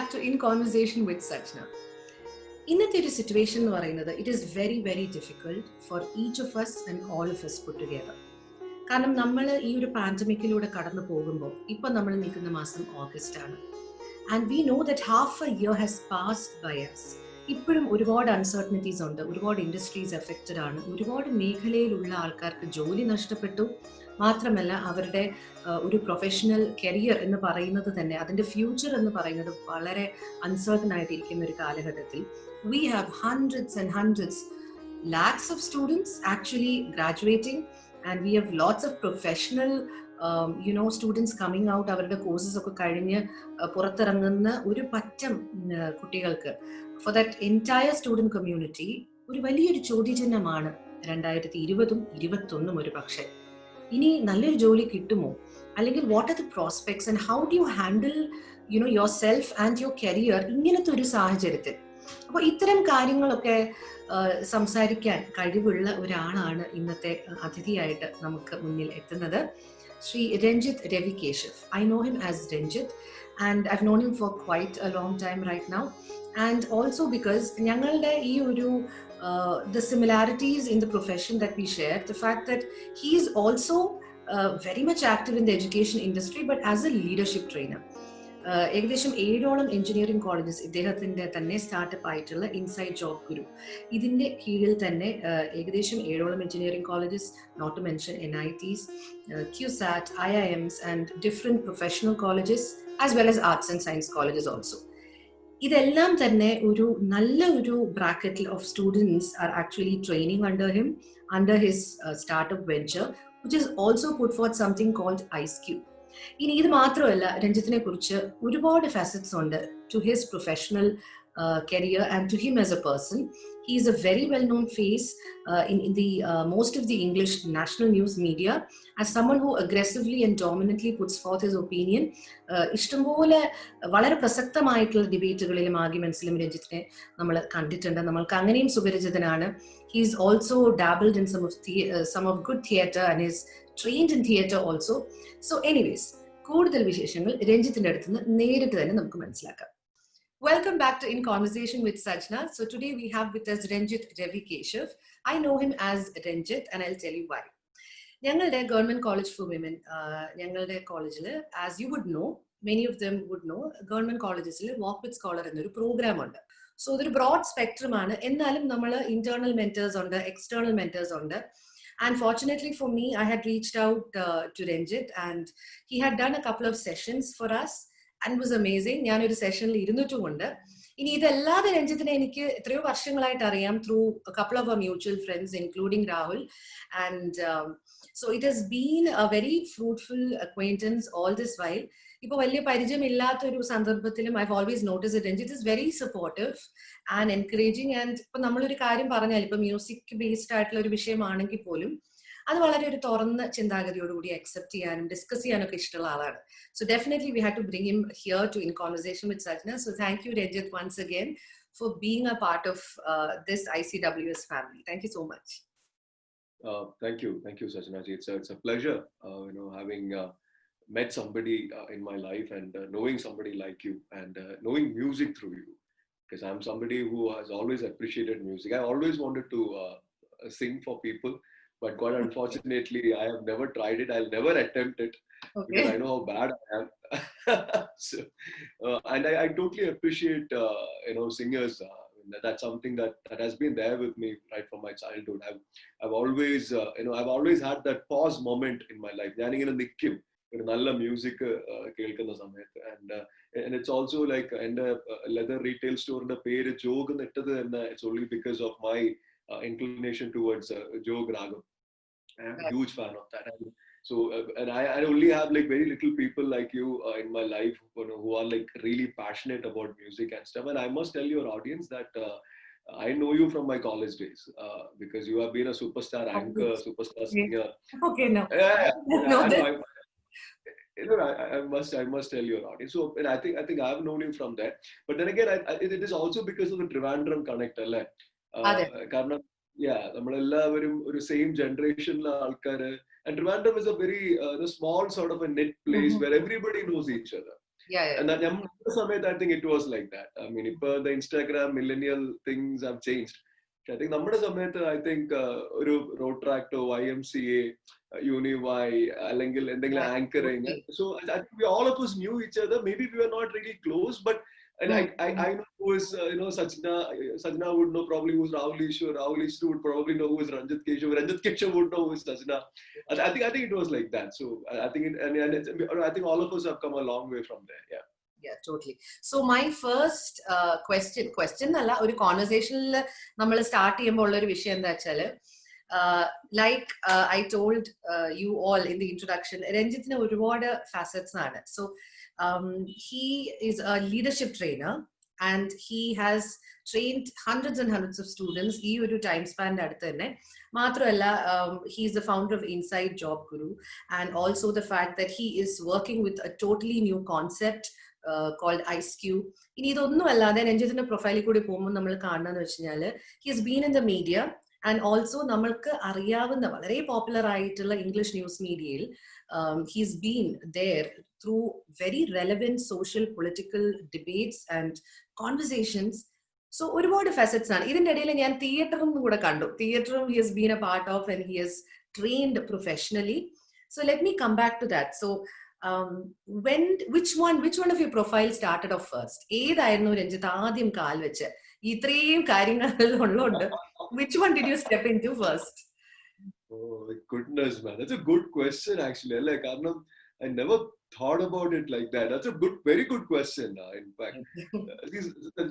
back to In Conversation with Sachna. ഇന്നത്തെ ഒരു situation എന്ന് പറയുന്നത് it is very very difficult for each of us and all of us puttu together. കാരണം നമ്മൾ ഈ ഒരു പാൻഡമിക്കിലൂടെ കടന്നു പോകുമ്പോൾ ഇപ്പം നമ്മൾ നിൽക്കുന്ന മാസം ഓഗസ്റ്റ് ആണ്. And we know that half a year has passed by us. ഇപ്പോഴും ഒരുപാട് അൺസർട്ടനിറ്റീസ് ഉണ്ട്, ഒരുപാട് ഇൻഡസ്ട്രീസ് എഫക്റ്റഡ് ആണ്, ഒരുപാട് മേഖലയിലുള്ള ആൾക്കാർക്ക് ജോലി നഷ്ടപ്പെട്ടു. മാത്രമല്ല അവരുടെ ഒരു പ്രൊഫഷണൽ കരിയർ എന്ന് പറയുന്നത് തന്നെ, അതിൻ്റെ ഫ്യൂച്ചർ എന്ന് പറയുന്നത് വളരെ അൺസർട്ടൻ ആയിട്ടിരിക്കുന്ന ഒരു കാലഘട്ടത്തിൽ we have hundreds and hundreds, lakhs of students actually graduating, and we have lots of professional students coming out. അവരുടെ കോഴ്സസ് ഒക്കെ കഴിഞ്ഞ് പുറത്തിറങ്ങുന്ന ഒരു പറ്റം കുട്ടികൾക്ക്, for that entire student community ഒരു വലിയൊരു ചോദ്യചിഹ്നമാണ് 2020-21 ഒരു പക്ഷേ. ഇനി നല്ലൊരു ജോലി കിട്ടുമോ, അല്ലെങ്കിൽ what are the prospects and how do you handle your self and your career ഇങ്ങനത്തെ ഒരു സാഹചര്യത്തിൽ. അപ്പോൾ ഇത്തരം കാര്യങ്ങളൊക്കെ സംസാരിക്കാൻ കഴിവുള്ള ഒരാളാണ് ഇന്നത്തെ അതിഥിയായിട്ട് നമുക്ക് മുന്നിൽ എത്തുന്നത്, Shri Ranjith Ravikeshav. I know him as Ranjith and I've known him for quite a long time right now, and also because ഞങ്ങളുടെ ഈ ഒരു the similarities in the profession that we share, the fact that he is also very much active in the education industry but as a leadership trainer. ഏകദേശം 7ഓളം engineering colleges ഇദ്ദേഹത്തിൻ്റെ തന്നെ startup ആയിട്ടുള്ള inside job ഗുരു, ഇതിൻ്റെ കീഴിൽ തന്നെ ഏകദേശം 7ഓളം engineering colleges, not to mention NITs, QSAT, IIMs and different professional colleges as well as arts and science colleges also. ഇതെല്ലാം തന്നെ ഒരു നല്ല ഒരു ബ്രാക്കറ്റിൽ of students are actually training under his startup venture, which is also put forth something called IceCube. ഇനി ഇത് മാത്രമല്ല, രഞ്ജിത്തിനെ കുറിച്ച് ഒരുപാട് ഫാസറ്റ്സ് ഉണ്ട് to his professional career and to him as a person. He is a very well-known face in the most of the English national news media as someone who aggressively and dominantly puts forth his opinion. ഇഷ്ടംപോലെ വളരെ പ്രസക്തമായിട്ടുള്ള ഡിബേറ്റുകളിലും ആർഗ്യുമെന്റ്സിലും രഞ്ജിത്തിനെ നമ്മൾ കണ്ടിട്ടുണ്ട്. നമ്മൾക്ക് അങ്ങനെയും സുപരിചിതനാണ്. He is also dabbled in some of good theatre and is trained in theatre also. So anyways, കൂടുതൽ വിശേഷങ്ങൾ രഞ്ജിത്തിന്റെ അടുത്ത് നിന്ന് നേരിട്ട് തന്നെ നമുക്ക് മനസ്സിലാക്കാം. Welcome back to In Conversation with Sachna. So today we have with us Ranjit Ravikeshav. I know him as Ranjit and I'll tell you why. ഞങ്ങളുടെ government college for women, ഞങ്ങളുടെ കോളേജിൽ as you would know, many of them would know, government കോളേജസിൽ walk with scholar എന്നൊരു program ഉണ്ട്. So ഇതൊരു broad spectrum ആണ്. എന്നാലും നമ്മൾ ഇന്റേണൽ മെന്റേഴ്സ് ഉണ്ട്, എക്സ്റ്റേണൽ മെന്റേഴ്സ് ഉണ്ട്. And fortunately for me, I had reached out to Ranjit and he had done a couple of sessions for us and it was amazing. ഞാനൊരു സെഷനിൽ ഇരുന്നിട്ടുമുണ്ട്. ഇനി ഇതല്ലാതെ രഞ്ജിത്തിനെ എനിക്ക് എത്രയോ വർഷങ്ങളായിട്ട് അറിയാം through a couple of our mutual friends including Rahul, and so it has been a very fruitful acquaintance all this while. ഇപ്പോൾ വലിയ പരിചയമില്ലാത്തൊരു സന്ദർഭത്തിലും I've always noticed that Ranjit is very supportive and encouraging, and ഇപ്പം നമ്മളൊരു കാര്യം പറഞ്ഞാൽ ഇപ്പം music based ആയിട്ടുള്ള ഒരു വിഷയമാണെങ്കിൽ പോലും അത് വളരെ ഒരു തുറന്ന ചിന്താഗതിയോടുകൂടി അക്സെപ്റ്റ് ചെയ്യാനും ഡിസ്കസ് ചെയ്യാനൊക്കെ ഇഷ്ടമുള്ള ആളാണ്. So definitely we had to bring him here to In Conversation with Sachna. So thank you Ranjit once again for being a part of this ICWS family. Thank you so much. Thank you Sachna ji. It's a pleasure having met somebody in my life and knowing somebody like you and knowing music through you, because I'm somebody who has always appreciated music. I always wanted to sing for people, but quite unfortunately I have never tried it. I'll never attempt it. Okay. Because I know how bad I am. So, and I totally appreciate singers. That's something that has been there with me right from my childhood. I've always I've always had that pause moment in my life. ഞാനിങ്ങനെ നിൽക്കും ഒരു നല്ല music കേൾക്കുന്ന സമയത്ത്. and it's also like എൻ്റെ leather retail സ്റ്റോറിന്റെ പേര് ജോഗ് എന്ന് ഇട്ടത് തന്നെ it's only because of my inclination towards Jog Ragam. I am a huge fan of that. So and I only have like very little people like you in my life who are like really passionate about music and stuff. And I must tell your audience that I know you from my college days because you have been a superstar anchor, superstar singer. Okay, no. I must tell your audience. So and I think I have known you from there. But then again, it is also because of the Trivandrum connect, alle. കാരണം നമ്മളെല്ലാവരും ഒരു same ജനറേഷനിലെ ആൾക്കാര്. And Trivandrum is a very small sort of a knit place where everybody knows each other. Yeah, yeah. And that I think it was like that. I mean, if the Instagram millennial things have changed. I think I think road track to YMCA, UniY, Yeah, anchoring. totally. So I think all of us knew each other. Maybe we were not really close, but and I know who is Sajna would know probably who's Rahul Ishwar. Rahul Ishwar would probably know who is Ranjit Keshav. Ranjit Keshav would know who is Sajna. I think it was like that. So I think I think all of us have come a long way from there. Yeah. Yeah, totally. So my first question അല്ല, ഒരു കോൺവെർസേഷനിൽ നമ്മൾ start ചെയ്യുമ്പോൾ ഉള്ള ഒരു വിഷയം എന്താ വെച്ചാല്, like I told you all in the introduction, രഞ്ജിത്തിന് ഒരുപാട് ഫാസറ്റ്സ് ആണ്. So he is a leadership trainer and he has trained hundreds and hundreds of students ഈ ഒരു ടൈം സ്പാനിന്റെ അടുത്ത് തന്നെ. മാത്രമല്ല, he is the founder of Inside Job Guru, and also the fact that he is working with a totally new concept called IceQ. ഇനി ഇതൊന്നും അല്ലാതെ രഞ്ജിത്തിന്റെ പ്രൊഫൈലിൽ കൂടി പോകുമ്പോൾ നമ്മൾ കാണുന്നതെന്ന് വെച്ച് കഴിഞ്ഞാല്, he has been in the media and also നമ്മൾക്ക് അറിയാവുന്ന വളരെ പോപ്പുലർ ആയിട്ടുള്ള ഇംഗ്ലീഷ് ന്യൂസ് മീഡിയയിൽ he's been there through very relevant social political debates and conversations. So ഒരുപാട് ഫെസറ്റ്സ് ആണ്. ഇതിന്റെ ഇടയിൽ ഞാൻ തിയേറ്ററും കൂടെ കണ്ടു. തിയേറ്ററും he has been a part of and he has trained professionally. So let me come back to that. So which one of your profile started off first? ഏതായിരുന്നു രഞ്ജിത്ത് ആദ്യം കാൽ വെച്ച്? ഇത്രയും കാര്യങ്ങൾ ഉള്ളതുകൊണ്ട് which one did you step into first? Oh my goodness, man, that's a good question actually. Like, I never thought about it like that. That's a very good question. In fact,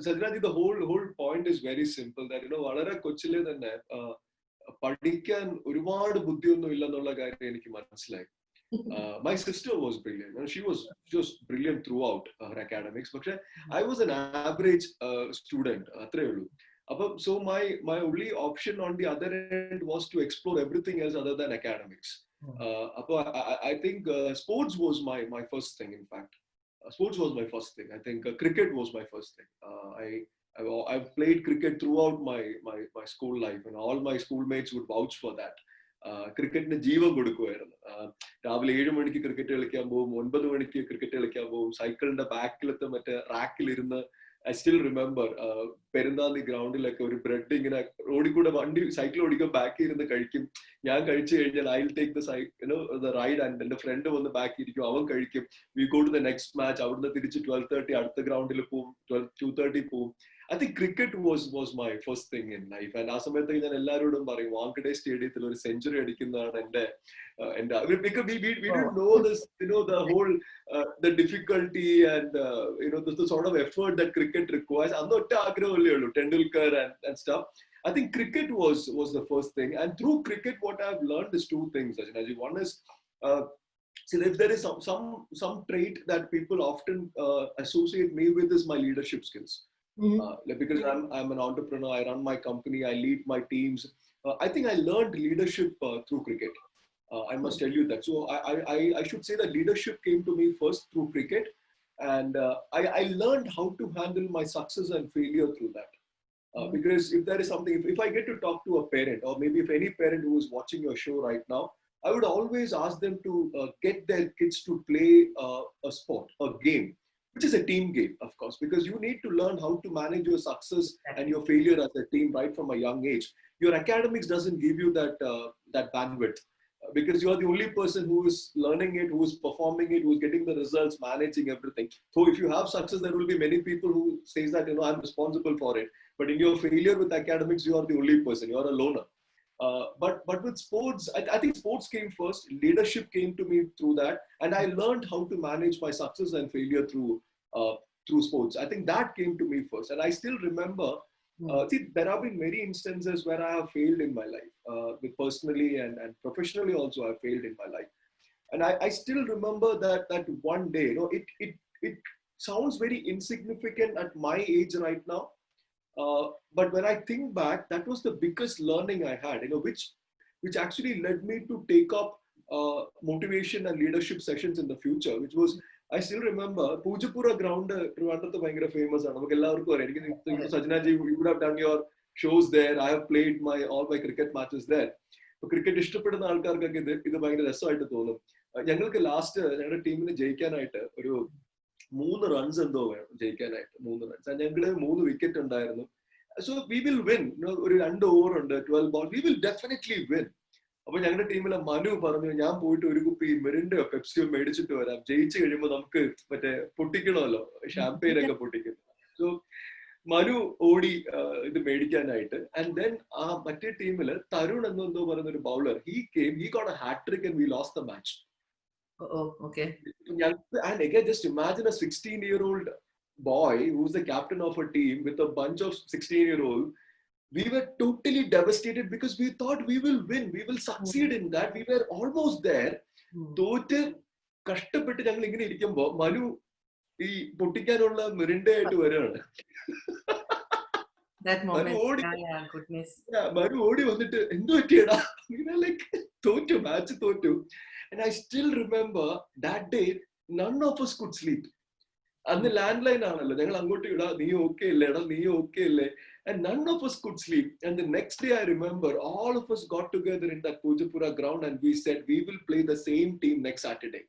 Sajnaji, the whole point is very simple. That വളരെ കൊച്ചിലെ തന്നെ പഠിക്കാൻ ഒരുപാട് ബുദ്ധിയൊന്നും ഇല്ലെന്നുള്ള കാര്യം എനിക്ക് മനസ്സിലായി. My sister was brilliant. She was just brilliant throughout her academics. But I was an average student. So my only option on the other end was to explore everything else other than academics. I think sports was my first thing. In fact, sports was my first thing. I think cricket was my first thing. I played cricket throughout my school life, and all my schoolmates would vouch for that. ക്രിക്കറ്റിന് ജീവൻ കൊടുക്കുമായിരുന്നു. രാവിലെ 7 മണിക്ക് cricket കളിക്കാൻ പോകും, 9 മണിക്ക് cricket കളിക്കാൻ പോകും, സൈക്കിളിന്റെ ബാക്കിലത്തെ മറ്റേ റാക്കിലിരുന്ന്. I still remember പെരുന്നാളി ഗ്രൗണ്ടിലൊക്കെ ഒരു ബ്രെഡ് ഇങ്ങനെ റോഡിൽ കൂടെ വണ്ടി സൈക്കിൾ ഓടിക്കാൻ ബാക്കി ഇരുന്ന് കഴിക്കും. ഞാൻ കഴിച്ചു കഴിഞ്ഞാൽ I will take the ride and എന്റെ ഫ്രണ്ട് വന്ന് ബാക്കി ഇരിക്കും, അവൻ കഴിക്കും. We go to the next match. അവിടുന്ന് തിരിച്ച് 12:30 അടുത്ത ഗ്രൗണ്ടിൽ പോവും, 2:30 പോവും. I think cricket was my first thing in life. And ആ സമയത്ത് ഞാൻ എല്ലാവരോടും പറയും, വാങ്കഡേ സ്റ്റേഡിയത്തിൽ ഒരു സെഞ്ചുറി അടിക്കുന്നതാണ് എന്റെ because we didn't know this, the whole the difficulty and the sort of effort that cricket requires. അന്ന് ഒറ്റ ആഗ്രഹമല്ലേ ഉള്ളൂ, Tendulkar and stuff. I think cricket was the first thing, and through cricket what I've learned is two things, Sajnaji. One is see, if there is some trait that people often associate me with is my leadership skills. Because I'm an entrepreneur, I run my company, I lead my teams. I think I learned leadership through cricket. I must tell you that. So I should say that leadership came to me first through cricket, and I learned how to handle my success and failure through that. Because if there is something, if I get to talk to a parent, or maybe if any parent who is watching your show right now, I would always ask them to get their kids to play a sport, a game, which is a team game, of course, because you need to learn how to manage your success and your failure as a team right from a young age. Your academics doesn't give you that bandwidth, because you are the only person who is learning it, who is performing it, who is getting the results, managing everything. So if you have success, there will be many people who says that, I'm responsible for it. But in your failure with academics, you are the only person, you are a loner. But with sports, I think sports came first. Leadership came to me through that, and I learned how to manage my success and failure through sports. I think that came to me first, and I still remember. See, there have been many instances where I have failed in my life, with personally and professionally also. I failed in my life, and I still remember that one day. It sounds very insignificant at my age right now. But when I think back, that was the biggest learning I had, which actually led me to take up motivation and leadership sessions in the future, which was, I still remember, Pujapura ground, Trivandrum bhayangara famous aanu. Sajnaji, you would have done your shows there. I have played all my cricket matches there. So cricket ഇഷ്ടപ്പെടുന്ന ആൾക്കാർക്കൊക്കെ ഇത് ഭയങ്കര രസമായിട്ട് തോന്നും. ഞങ്ങൾക്ക് last ഞങ്ങളുടെ ടീമിന് ജയിക്കാനായിട്ട് ഒരു 3 runs എന്തോ വേണം ജയിക്കാനായിട്ട്, 3 runs. ഞങ്ങളുടെ 3 വിക്കറ്റ് ഉണ്ടായിരുന്നു. So we will win. ഒരു 2 ഓവർ ഉണ്ട്, 12 ball. We will definitely win. അപ്പൊ ഞങ്ങളുടെ ടീമിലെ മനു പറഞ്ഞു, ഞാൻ പോയിട്ട് ഒരു കുപ്പി മിറിൻഡോ പെപ്സിയോ മേടിച്ചിട്ട് വരാം, ജയിച്ചു കഴിയുമ്പോൾ നമുക്ക് മറ്റേ പൊട്ടിക്കണമല്ലോ, ഷാമ്പെയിൻ ഒക്കെ പൊട്ടിക്കുന്നു. സോ മനു ഓടി ഇത് മേടിക്കാനായിട്ട്. ആൻഡ് ദെൻ ആ മറ്റേ ടീമില് തരുൺ എന്നെന്തോ പറയുന്ന ഒരു bowler, he got a hat trick and we lost the match. Oh, okay. And again, just imagine a 16-year-old boy who's the captain of a team with a bunch of 16-year-old. We were totally devastated because we thought we will win, we will succeed in that. We were almost there. തോറ്റ് കഷ്ടപ്പെട്ട് ഞങ്ങൾ ഇങ്ങനെ ഇരിക്കുമ്പോ മനു ഈ പൊട്ടിക്കാനുള്ള Mirinda ആയിട്ട് വരികയാണ്. മനു ഓടി വന്നിട്ട് എന്ത് പറ്റിയടാ, ലൈക്ക് തോറ്റു, മാച്ച് തോറ്റു. And I still remember that day none of us could sleep. അന്ന് ലാൻഡ് ലൈൻ ആണല്ലോ, ഞങ്ങൾ അങ്ങോട്ട് ഇടാ, നീ ഓക്കെ അല്ലേ, എടാ നീ ഓക്കെ അല്ലേ, and none of us could sleep. And the next day I remember all of us got together in that Pujapura ground and we said we will play the same team next Saturday.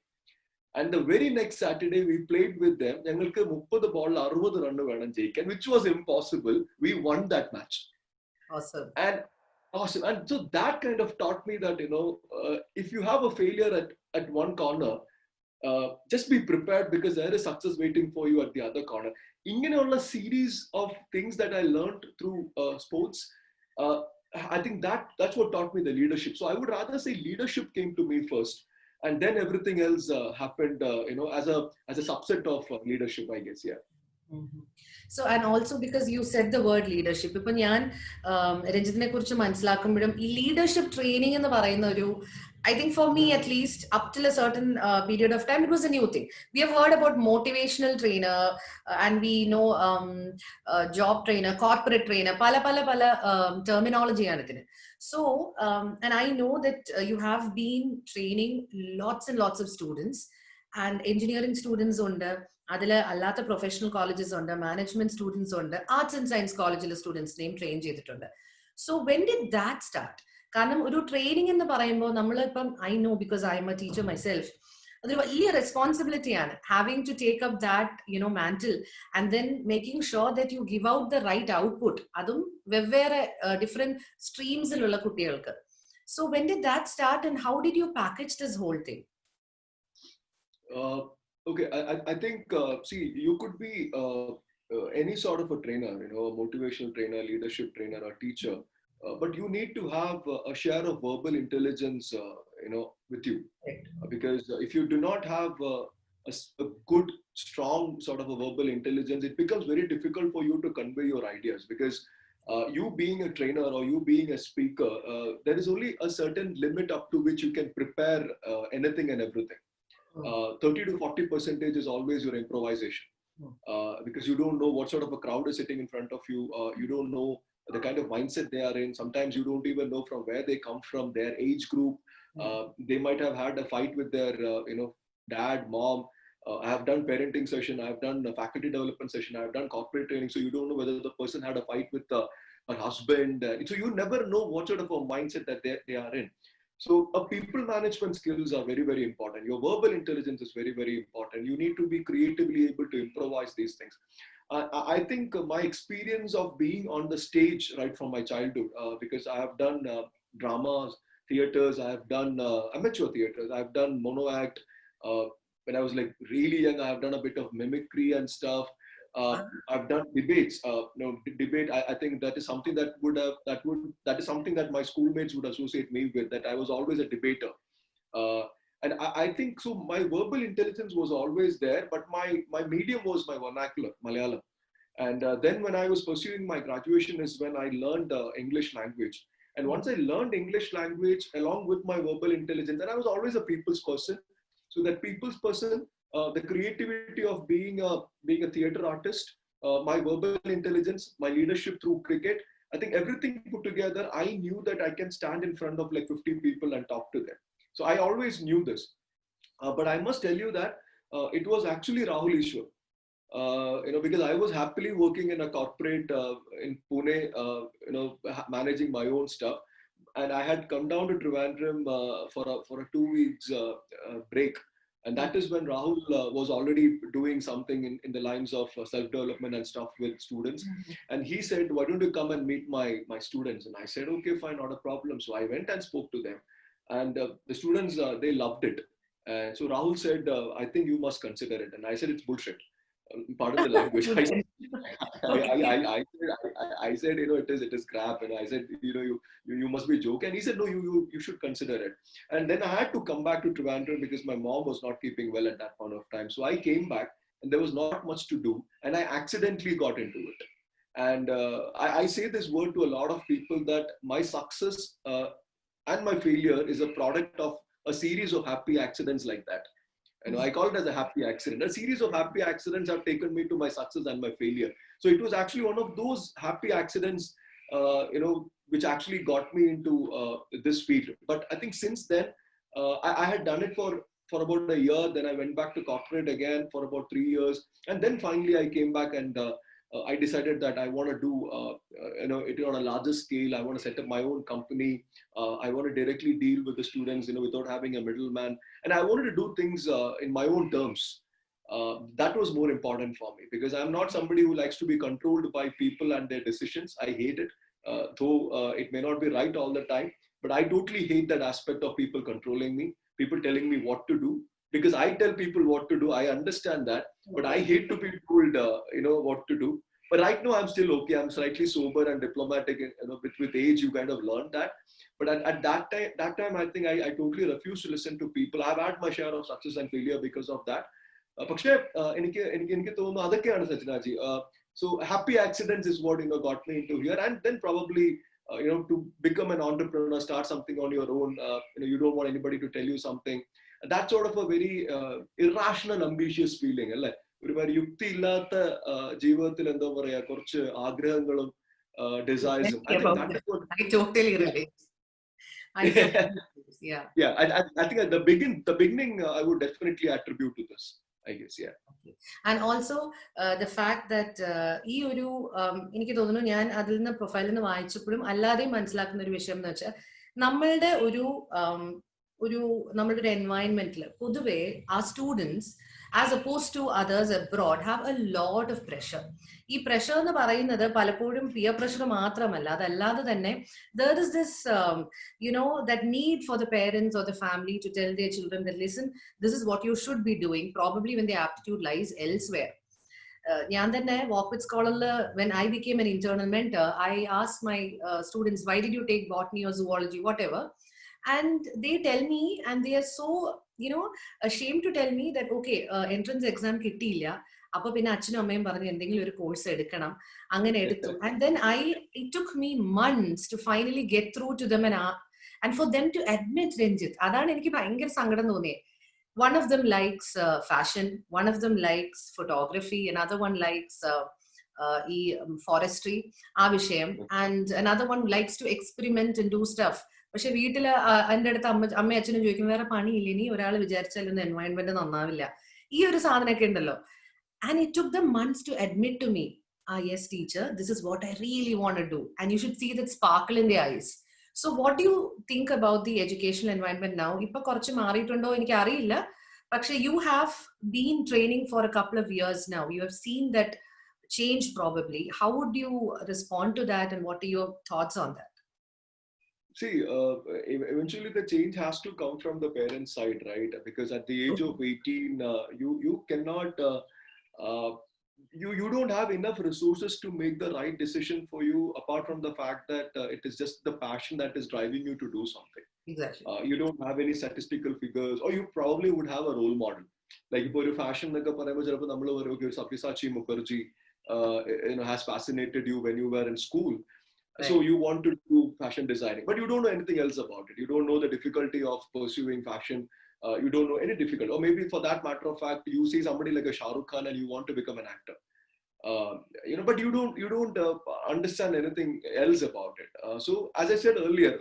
And the very next Saturday we played with them. ഞങ്ങൾക്ക് 30 ball 60 run വേണം ജയിക്കാൻ, which was impossible. We won that match. Awesome. Awesome. And so that kind of taught me that, if you have a failure at one corner, just be prepared because there is success waiting for you at the other corner. Ingane series of things that I learned through sports, I think that's what taught me the leadership. So I would rather say leadership came to me first, and then everything else happened, as a subset of leadership, I guess. Yeah. Mm-hmm. So, and also because you said the word leadership, ഇപ്പൊ ഞാൻ രഞ്ജിത്തിനെ കുറിച്ച് മനസ്സിലാക്കുമ്പോഴും ഈ leadership training എന്ന് പറയുന്ന ഒരു, I think for me at least, up till a certain period of time, it was a new thing. We have heard about motivational trainer and we know job trainer, corporate trainer, pala terminology ആണ് ഇതിന്. So, and I know that you have been training lots and lots of students, and engineering students ഉണ്ട്, അതിൽ അല്ലാത്ത professional colleges ഉണ്ട്, management students ഉണ്ട്, arts and science കോളേജിലെ സ്റ്റുഡൻസിനെയും train ചെയ്തിട്ടുണ്ട്. So when did that start? കാരണം ഒരു ട്രെയിനിങ് എന്ന് പറയുമ്പോൾ നമ്മളിപ്പം, I know because I'm a teacher myself, അതൊരു വലിയ റെസ്പോൺസിബിലിറ്റിയാണ്, having to take up that mantle and then making sure that you give out the right output, അതും വെവ്വേറെ ഡിഫറെന്റ് സ്ട്രീംസിലുള്ള കുട്ടികൾക്ക്. So when did that start and how did U package this whole thing? Okay, I think, see, you could be any sort of a trainer, a motivational trainer, leadership trainer, or teacher, but you need to have a share of verbal intelligence, with you. Because if you do not have a good, strong sort of a verbal intelligence, it becomes very difficult for you to convey your ideas. Because you being a trainer or you being a speaker, there is only a certain limit up to which you can prepare anything and everything. 30 to 40% is always your improvisation, because you don't know what sort of a crowd is sitting in front of you. You don't know the kind of mindset they are in. Sometimes you don't even know from where they come from, their age group. They might have had a fight with their dad, mom. I have done parenting session, I have done a faculty development session, I have done corporate training, so you don't know whether the person had a fight with her husband. So you never know what sort of a mindset that they are in. So people management skills are very, very important. Your verbal intelligence is very, very important. You need to be creatively able to improvise these things. I think my experience of being on the stage right from my childhood, because I have done dramas, theaters, I have done amateur theaters, I have done mono act. When I was like really young, I have done a bit of mimicry and stuff. I've done debates. Debate. I think that is something that is something that my schoolmates would associate me with. That I was always a debater, and I think so. My verbal intelligence was always there, but my medium was my vernacular, Malayalam. And then when I was pursuing my graduation is when I learned English language. And once I learned English language along with my verbal intelligence, and I was always a people's person. So that people's person. The creativity of being a theater artist, my verbal intelligence, my leadership through cricket, I think everything put together, I knew that I can stand in front of like 50 people and talk to them. So I always knew this. But I must tell you that it was actually Rahul Ishwar. Because I was happily working in a corporate in Pune, managing my own stuff. And I had come down to Trivandrum for a 2 weeks break. And that is when Rahul was already doing something in the lines of self-development and stuff with students. And he said, why don't you come and meet my students? And I said, okay, fine, not a problem. So I went and spoke to them. And the students, they loved it. And so Rahul said, I think you must consider it. And I said, it's bullshit. Pardon the language. I said, it is crap. And I said, you must be joking. And he said, no, you should consider it. And then I had to come back to Trivandrum because my mom was not keeping well at that point of time. So I came back and there was not much to do. And I accidentally got into it. And I say this word to a lot of people that my success and my failure is a product of a series of happy accidents like that. I call it as a happy accident. A series of happy accidents have taken me to my success and my failure. So it was actually one of those happy accidents, which actually got me into this field. But I think since then, I had done it for about a year. Then I went back to corporate again for about 3 years. And then finally I came back and I decided that I want to do, it on a larger scale. I want to set up my own company. I want to directly deal with the students, without having a middleman. And I wanted to do things in my own terms. That was more important for me because I'm not somebody who likes to be controlled by people and their decisions. I hate it, though it may not be right all the time. But I totally hate that aspect of people controlling me, people telling me what to do. Because I tell people what to do, I understand that, but I hate to be told, what to do. But right now I'm still okay. I'm slightly sober and diplomatic. With age, you kind of learn that. But at that time, I think I totally refused to listen to people. I've had my share of success and failure because of that. പക്ഷേ എനിക്ക് തോന്നുന്നു അതൊക്കെയാണ് സച്ചിനാജി. So happy accidents is what got me into here, and then probably to become an entrepreneur, start something on your own. You don't want anybody to tell you something. That's sort of a very irrational, ambitious feeling. അല്ലേ? ഒരുപാട് യുക്തി ഇല്ലാത്ത ജീവിതത്തിൽ എന്താ പറയാ കുറച്ച് ആഗ്രഹങ്ങളും desires. I think that is what I totally relate. Yeah. Yeah, I think at the beginning, I would definitely attribute to this, I guess, yeah. Okay. And also the fact that ഈ ഒരു എനിക്ക് തോന്നുന്നു ഞാൻ അതിൽ നിന്ന് പ്രൊഫൈലിൽ നിന്ന് വായിച്ചപ്പോഴും അല്ലാതെയും മനസ്സിലാക്കുന്ന ഒരു വിഷയം എന്ന് വെച്ചാൽ നമ്മളുടെ നമ്മളുടെ എൻവയൺമെന്റിൽ പൊതുവെ ആ students as opposed to others abroad have a lot of pressure. ഈ pressure എന്ന് പറയുന്നത് പലപ്പോഴും peer pressure മാത്രമല്ല, അതല്ലാതെ തന്നെ there is this that need for the parents or the family to tell their children that listen, this is what you should be doing, probably when their aptitude lies elsewhere. ഞാൻ തന്നെ walk with scholarൽ when I became an internal mentor, I asked my students, why did you take botany or zoology, whatever, and they tell me, and they are so ashamed to tell me that okay, entrance exam കിട്ടിയില്ല, അപ്പൊ പിന്നെ അച്ഛനും അമ്മയും പറഞ്ഞു എന്തെങ്കിലും ഒരു course എടുക്കണം, അങ്ങനെ എടുത്തു. And then it took me months to finally get through to them and for them to admit, Ranjit, അതാണ് എനിക്ക് ഭയങ്കര സങ്കടം തോന്നിയത്. One of them likes fashion, one of them likes photography, another one likes forestry, ആ വിഷയം, and another one likes to experiment and do stuff. പക്ഷെ വീട്ടില് എൻ്റെ അടുത്ത് അമ്മയും അച്ഛനും ചോദിക്കും, വേറെ പണിയില്ല, ഇനി ഒരാൾ വിചാരിച്ചാലൊന്നും എൻവയൺമെന്റ് നന്നാവില്ല, ഈ ഒരു സാധനമൊക്കെ ഉണ്ടല്ലോ. And it took them months to admit to me, yes teacher, this is what I really want to do, and you should see that sparkle in their eyes. So what do you think about the educational environment now? ഇപ്പൊ കുറച്ച് മാറിയിട്ടുണ്ടോ എനിക്ക് അറിയില്ല, പക്ഷെ you have been training for a couple of years now, you have seen that change probably. How would you respond to that, and what are your thoughts on that? See, eventually the change has to come from the parents' side, right? Because at the age of 18, you cannot, you don't have enough resources to make the right decision for you, apart from the fact that it is just the passion that is driving you to do something. Exactly. You don't have any statistical figures, or you probably would have a role model. Like if you fashion, Sabyasachi Mukherjee has fascinated you when you were in school. Right. So you want to do fashion designing, but you don't know anything else about it. You don't know the difficulty of pursuing fashion. You don't know any difficulty. Or maybe for that matter of fact, you see somebody like a Shah Rukh Khan and you want to become an actor. But you don't understand anything else about it. So as I said earlier,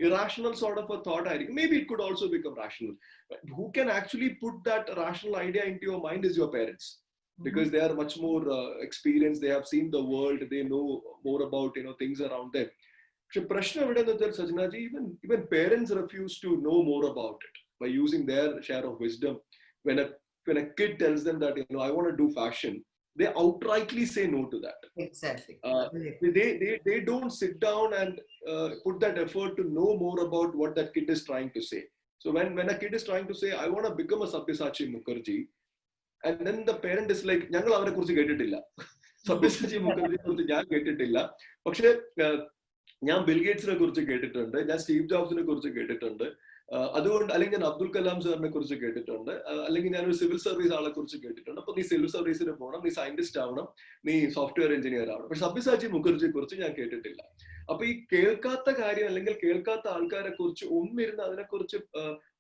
irrational sort of a thought, maybe it could also become rational. But who can actually put that rational idea into your mind is your parents. Because they are much more experienced, they have seen the world, they know more about things around them. So prashna evidence, Sajnaji, even parents refuse to know more about it by using their share of wisdom. when a kid tells them that, I want to do fashion, they outrightly say no to that. Exactly. They don't sit down and put that effort to know more about what that kid is trying to say. So when a kid is trying to say, I want to become a Sabyasachi Mukherjee, and then the parent is like, ഞങ്ങൾ അവരെ കുറിച്ച് കേട്ടിട്ടില്ല, സബ്യസാച്ചി മുഖർജിയെ കുറിച്ച് ഞാൻ കേട്ടിട്ടില്ല, പക്ഷെ ഞാൻ ബിൽഗേറ്റ്സിനെ കുറിച്ച് കേട്ടിട്ടുണ്ട്, ഞാൻ സ്റ്റീവ് ജോബ്സിനെ കുറിച്ച് കേട്ടിട്ടുണ്ട്, അതുകൊണ്ട് അല്ലെങ്കിൽ ഞാൻ അബ്ദുൽ കലാം സാറിനെ കുറിച്ച് കേട്ടിട്ടുണ്ട്, അല്ലെങ്കിൽ ഞാനൊരു സിവിൽ സർവീസ് ആളെ കുറിച്ച് കേട്ടിട്ടുണ്ട്. അപ്പൊ നീ സിവിൽ സർവീസിന് പോകണം, നീ സയന്റിസ്റ്റ് ആവണം, നീ സോഫ്റ്റ്വെയർ എഞ്ചിനീയർ ആവണം. പക്ഷെ സബ്യസാച്ചി മുഖർജിയെ കുറിച്ച് ഞാൻ കേട്ടിട്ടില്ല. അപ്പൊ ഈ കേൾക്കാത്ത കാര്യം അല്ലെങ്കിൽ കേൾക്കാത്ത ആൾക്കാരെ കുറിച്ച് ഒന്നിരുന്ന് അതിനെക്കുറിച്ച്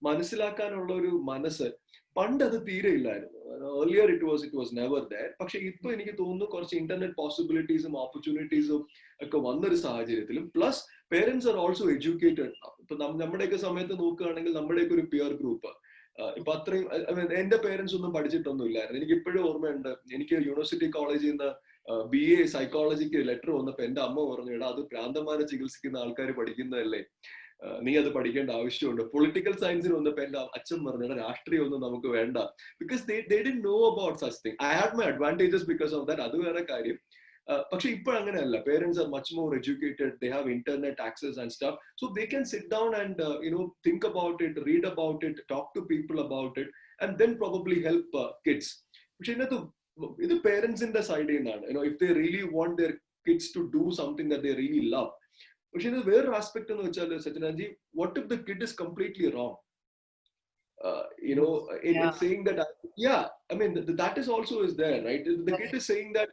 മനസ്സിലാക്കാനുള്ള ഒരു മനസ്സ് പണ്ട് അത് തീരെ ഇല്ലായിരുന്നു. Earlier it was never there. പക്ഷെ ഇപ്പൊ എനിക്ക് തോന്നുന്നു കുറച്ച് ഇന്റർനെറ്റ് പോസിബിലിറ്റീസും ഓപ്പർച്യൂണിറ്റീസും ഒക്കെ വന്നൊരു സാഹചര്യത്തിലും plus parents are also educated. ഇപ്പൊ നമ്മുടെയൊക്കെ സമയത്ത് നോക്കുകയാണെങ്കിൽ നമ്മുടെയൊക്കെ ഒരു പിയർ ഗ്രൂപ്പ് ഇപ്പൊ അത്രയും, എന്റെ പേരൻസ് ഒന്നും പഠിച്ചിട്ടൊന്നും ഇല്ലായിരുന്നു. എനിക്ക് ഇപ്പോഴും ഓർമ്മയുണ്ട്, എനിക്ക് യൂണിവേഴ്സിറ്റി കോളേജിൽ നിന്ന് BA സൈക്കോളജിക്ക് ലെറ്റർ വന്നപ്പോ എന്റെ അമ്മ പറഞ്ഞു, എടാ അത് പ്രാന്തന്മാരെ ചികിത്സിക്കുന്ന ആൾക്കാർ പഠിക്കുന്നതല്ലേ, നീ അത് പഠിക്കേണ്ട ആവശ്യമുണ്ട്. പൊളിറ്റിക്കൽ സയൻസിന് വന്നപ്പോ എന്റെ അച്ഛൻ പറഞ്ഞു, രാഷ്ട്രീയം ഒന്നും നമുക്ക് വേണ്ട, because they didn't know about such thing. I had my advantages because of that, അത് വേറെ കാര്യം. പക്ഷെ ഇപ്പോൾ അങ്ങനെയല്ല. Parents are much more educated, they have internet access and stuff, so they can sit down and think about it, read about it, talk to people about it and then probably help kids. പക്ഷെ ഇതിനകത്ത് ഇത് പേരൻസിന്റെ സൈഡിൽ നിന്നാണ്, if they really want their kids to do something that they really love. പക്ഷെ ഇത് വേറൊരു aspect എന്ന് വെച്ചാൽ സച്ചിനാജി, what if the kid is completely wrong? In saying that, I mean, that is also is there, right? The kid is saying that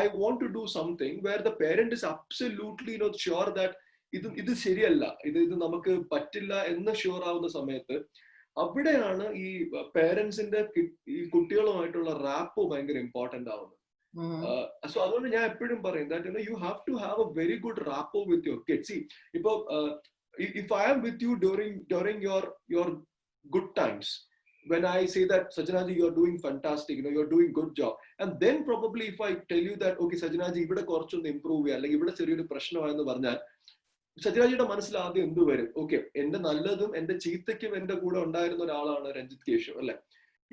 I want to do something where the parent is absolutely sure that ഇത് ശരിയല്ല, ഇത് നമുക്ക് പറ്റില്ല എന്ന് sure ആവുന്ന സമയത്ത് അവിടെയാണ് ഈ പേരൻസിന്റെ ഈ കുട്ടികളുമായിട്ടുള്ള റാപ്പ് ഭയങ്കര ഇമ്പോർട്ടന്റ് ആവുന്നത്. സോ അതുകൊണ്ട് ഞാൻ എപ്പോഴും പറയും that you have to have a very good rapport with your kids. See, ഇപ്പൊ if I am with you during your good times, when I say that Sajanaji, you're doing fantastic, you're doing good job, and then probably if I tell you that okay Sajanaji ഇവിടെ കുറച്ചൊന്ന് improve ചെയ്യാം, അല്ലെങ്കിൽ ഇവിടെ ചെറിയൊരു പ്രശ്നമായെന്ന് പറഞ്ഞാൽ സത്യരാജിയുടെ മനസ്സിൽ ആദ്യം എന്ത് വരും? ഓക്കെ, എന്റെ നല്ലതും എന്റെ ചീത്തയ്ക്കും എന്റെ കൂടെ ഉണ്ടായിരുന്ന ഒരാളാണ് രഞ്ജിത്ത് കേശവ്, അല്ലെ?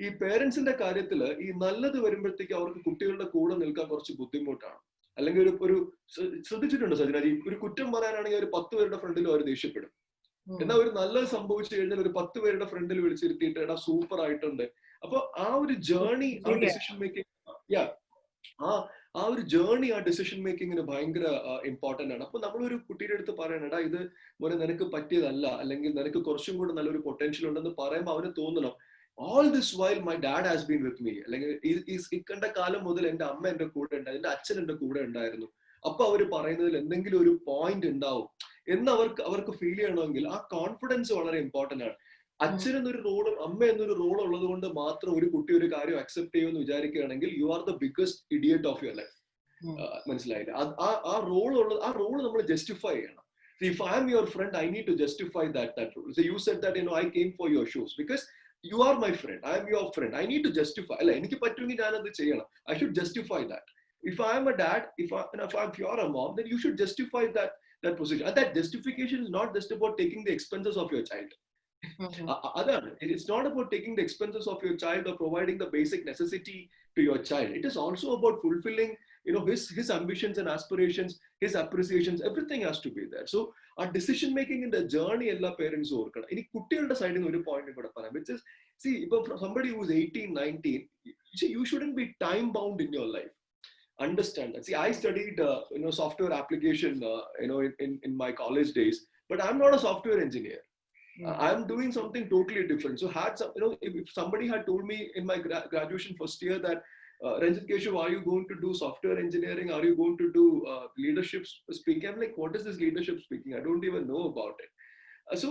ഈ പേരൻസിന്റെ കാര്യത്തില് ഈ നല്ലത് വരുമ്പോഴത്തേക്ക് അവർക്ക് കുട്ടികളുടെ കൂടെ നിൽക്കാൻ കുറച്ച് ബുദ്ധിമുട്ടാണ്. അല്ലെങ്കിൽ ഒരു ശ്രദ്ധിച്ചിട്ടുണ്ട് സജനാജി, ഒരു കുറ്റം പറയാനാണെങ്കിൽ ഒരു 10 പേരുടെ ഫ്രണ്ടിലും അവർ ദേഷ്യപ്പെടും. എന്നാൽ ഒരു നല്ലത് സംഭവിച്ചു കഴിഞ്ഞാൽ ഒരു 10 പേരുടെ ഫ്രണ്ടിൽ വിളിച്ചിരുത്തിയിട്ട് എടാ സൂപ്പർ ആയിട്ടുണ്ട്. അപ്പൊ ആ ഒരു ജേർണി, ആ ഡിസിഷൻ മേക്കിംഗ്, ആ ഒരു ജേർണി, ആ ഡിസിഷൻ മേക്കിങ്ങിന് ഭയങ്കര ഇമ്പോർട്ടന്റ് ആണ്. അപ്പൊ നമ്മളൊരു കുട്ടിയുടെ അടുത്ത് പറയണടാ ഇത് മോനെ നിനക്ക് പറ്റിയതല്ല, അല്ലെങ്കിൽ നിനക്ക് കുറച്ചും കൂടെ നല്ലൊരു പൊട്ടൻഷ്യൽ ഉണ്ടെന്ന് പറയുമ്പോൾ അവന് തോന്നണം all this while my dad has been with me, അല്ലെങ്കിൽ ഈ കണ്ട കാലം മുതൽ എന്റെ അമ്മ എന്റെ കൂടെ ഉണ്ടായിരുന്നു, എന്റെ അച്ഛൻ എന്റെ കൂടെ ഉണ്ടായിരുന്നു. അപ്പൊ അവര് പറയുന്നതിൽ എന്തെങ്കിലും ഒരു പോയിന്റ് ഉണ്ടാവും എന്ന് അവർക്ക് ഫീൽ ചെയ്യണമെങ്കിൽ ആ കോൺഫിഡൻസ് വളരെ ഇമ്പോർട്ടന്റ് ആണ്. അച്ഛൻ എന്നൊരു റോളും അമ്മ എന്നൊരു റോൾ ഉള്ളത് കൊണ്ട് മാത്രം ഒരു കുട്ടി ഒരു കാര്യം അക്സെപ്റ്റ് ചെയ്യുമെന്ന് വിചാരിക്കുകയാണെങ്കിൽ you are the biggest idiot of your life. മനസ്സിലായില്ലേ? ആ റോൾ നമ്മൾ ജസ്റ്റിഫൈ ചെയ്യണം. If I am your friend, I need to justify that role. So you said that I came for your shoes because you are my friend. I am your friend. I need to justify. അല്ല, എനിക്ക് പറ്റുമെങ്കിൽ ഞാൻ അത് ചെയ്യണം. I should justify that. If I am a dad, if you're a mom, then you should justify that position. And that justification is not just about taking the expenses of your child. It's not about taking the expenses of your child or providing the basic necessity to your child. It is also about fulfilling his ambitions and aspirations, his appreciations. Everything has to be there. So our decision making in the journey എല്ലാ parents ഓർക്കണം. ഇനി കുട്ടികളുടെ സൈഡിൽ നിന്ന് ഒരു point കൂടെ പറയാം, which is, see, if somebody who is 18, 19, you shouldn't be time bound in your life. Understand that. See, I studied software application in my college days, but I'm not a software engineer. I'm doing something totally different. So if somebody had told me in my graduation first year that Ranjit Keshav, are you going to do software engineering? Are you going to do leadership speaking? I'm like, what is this leadership speaking? I don't even know about it. So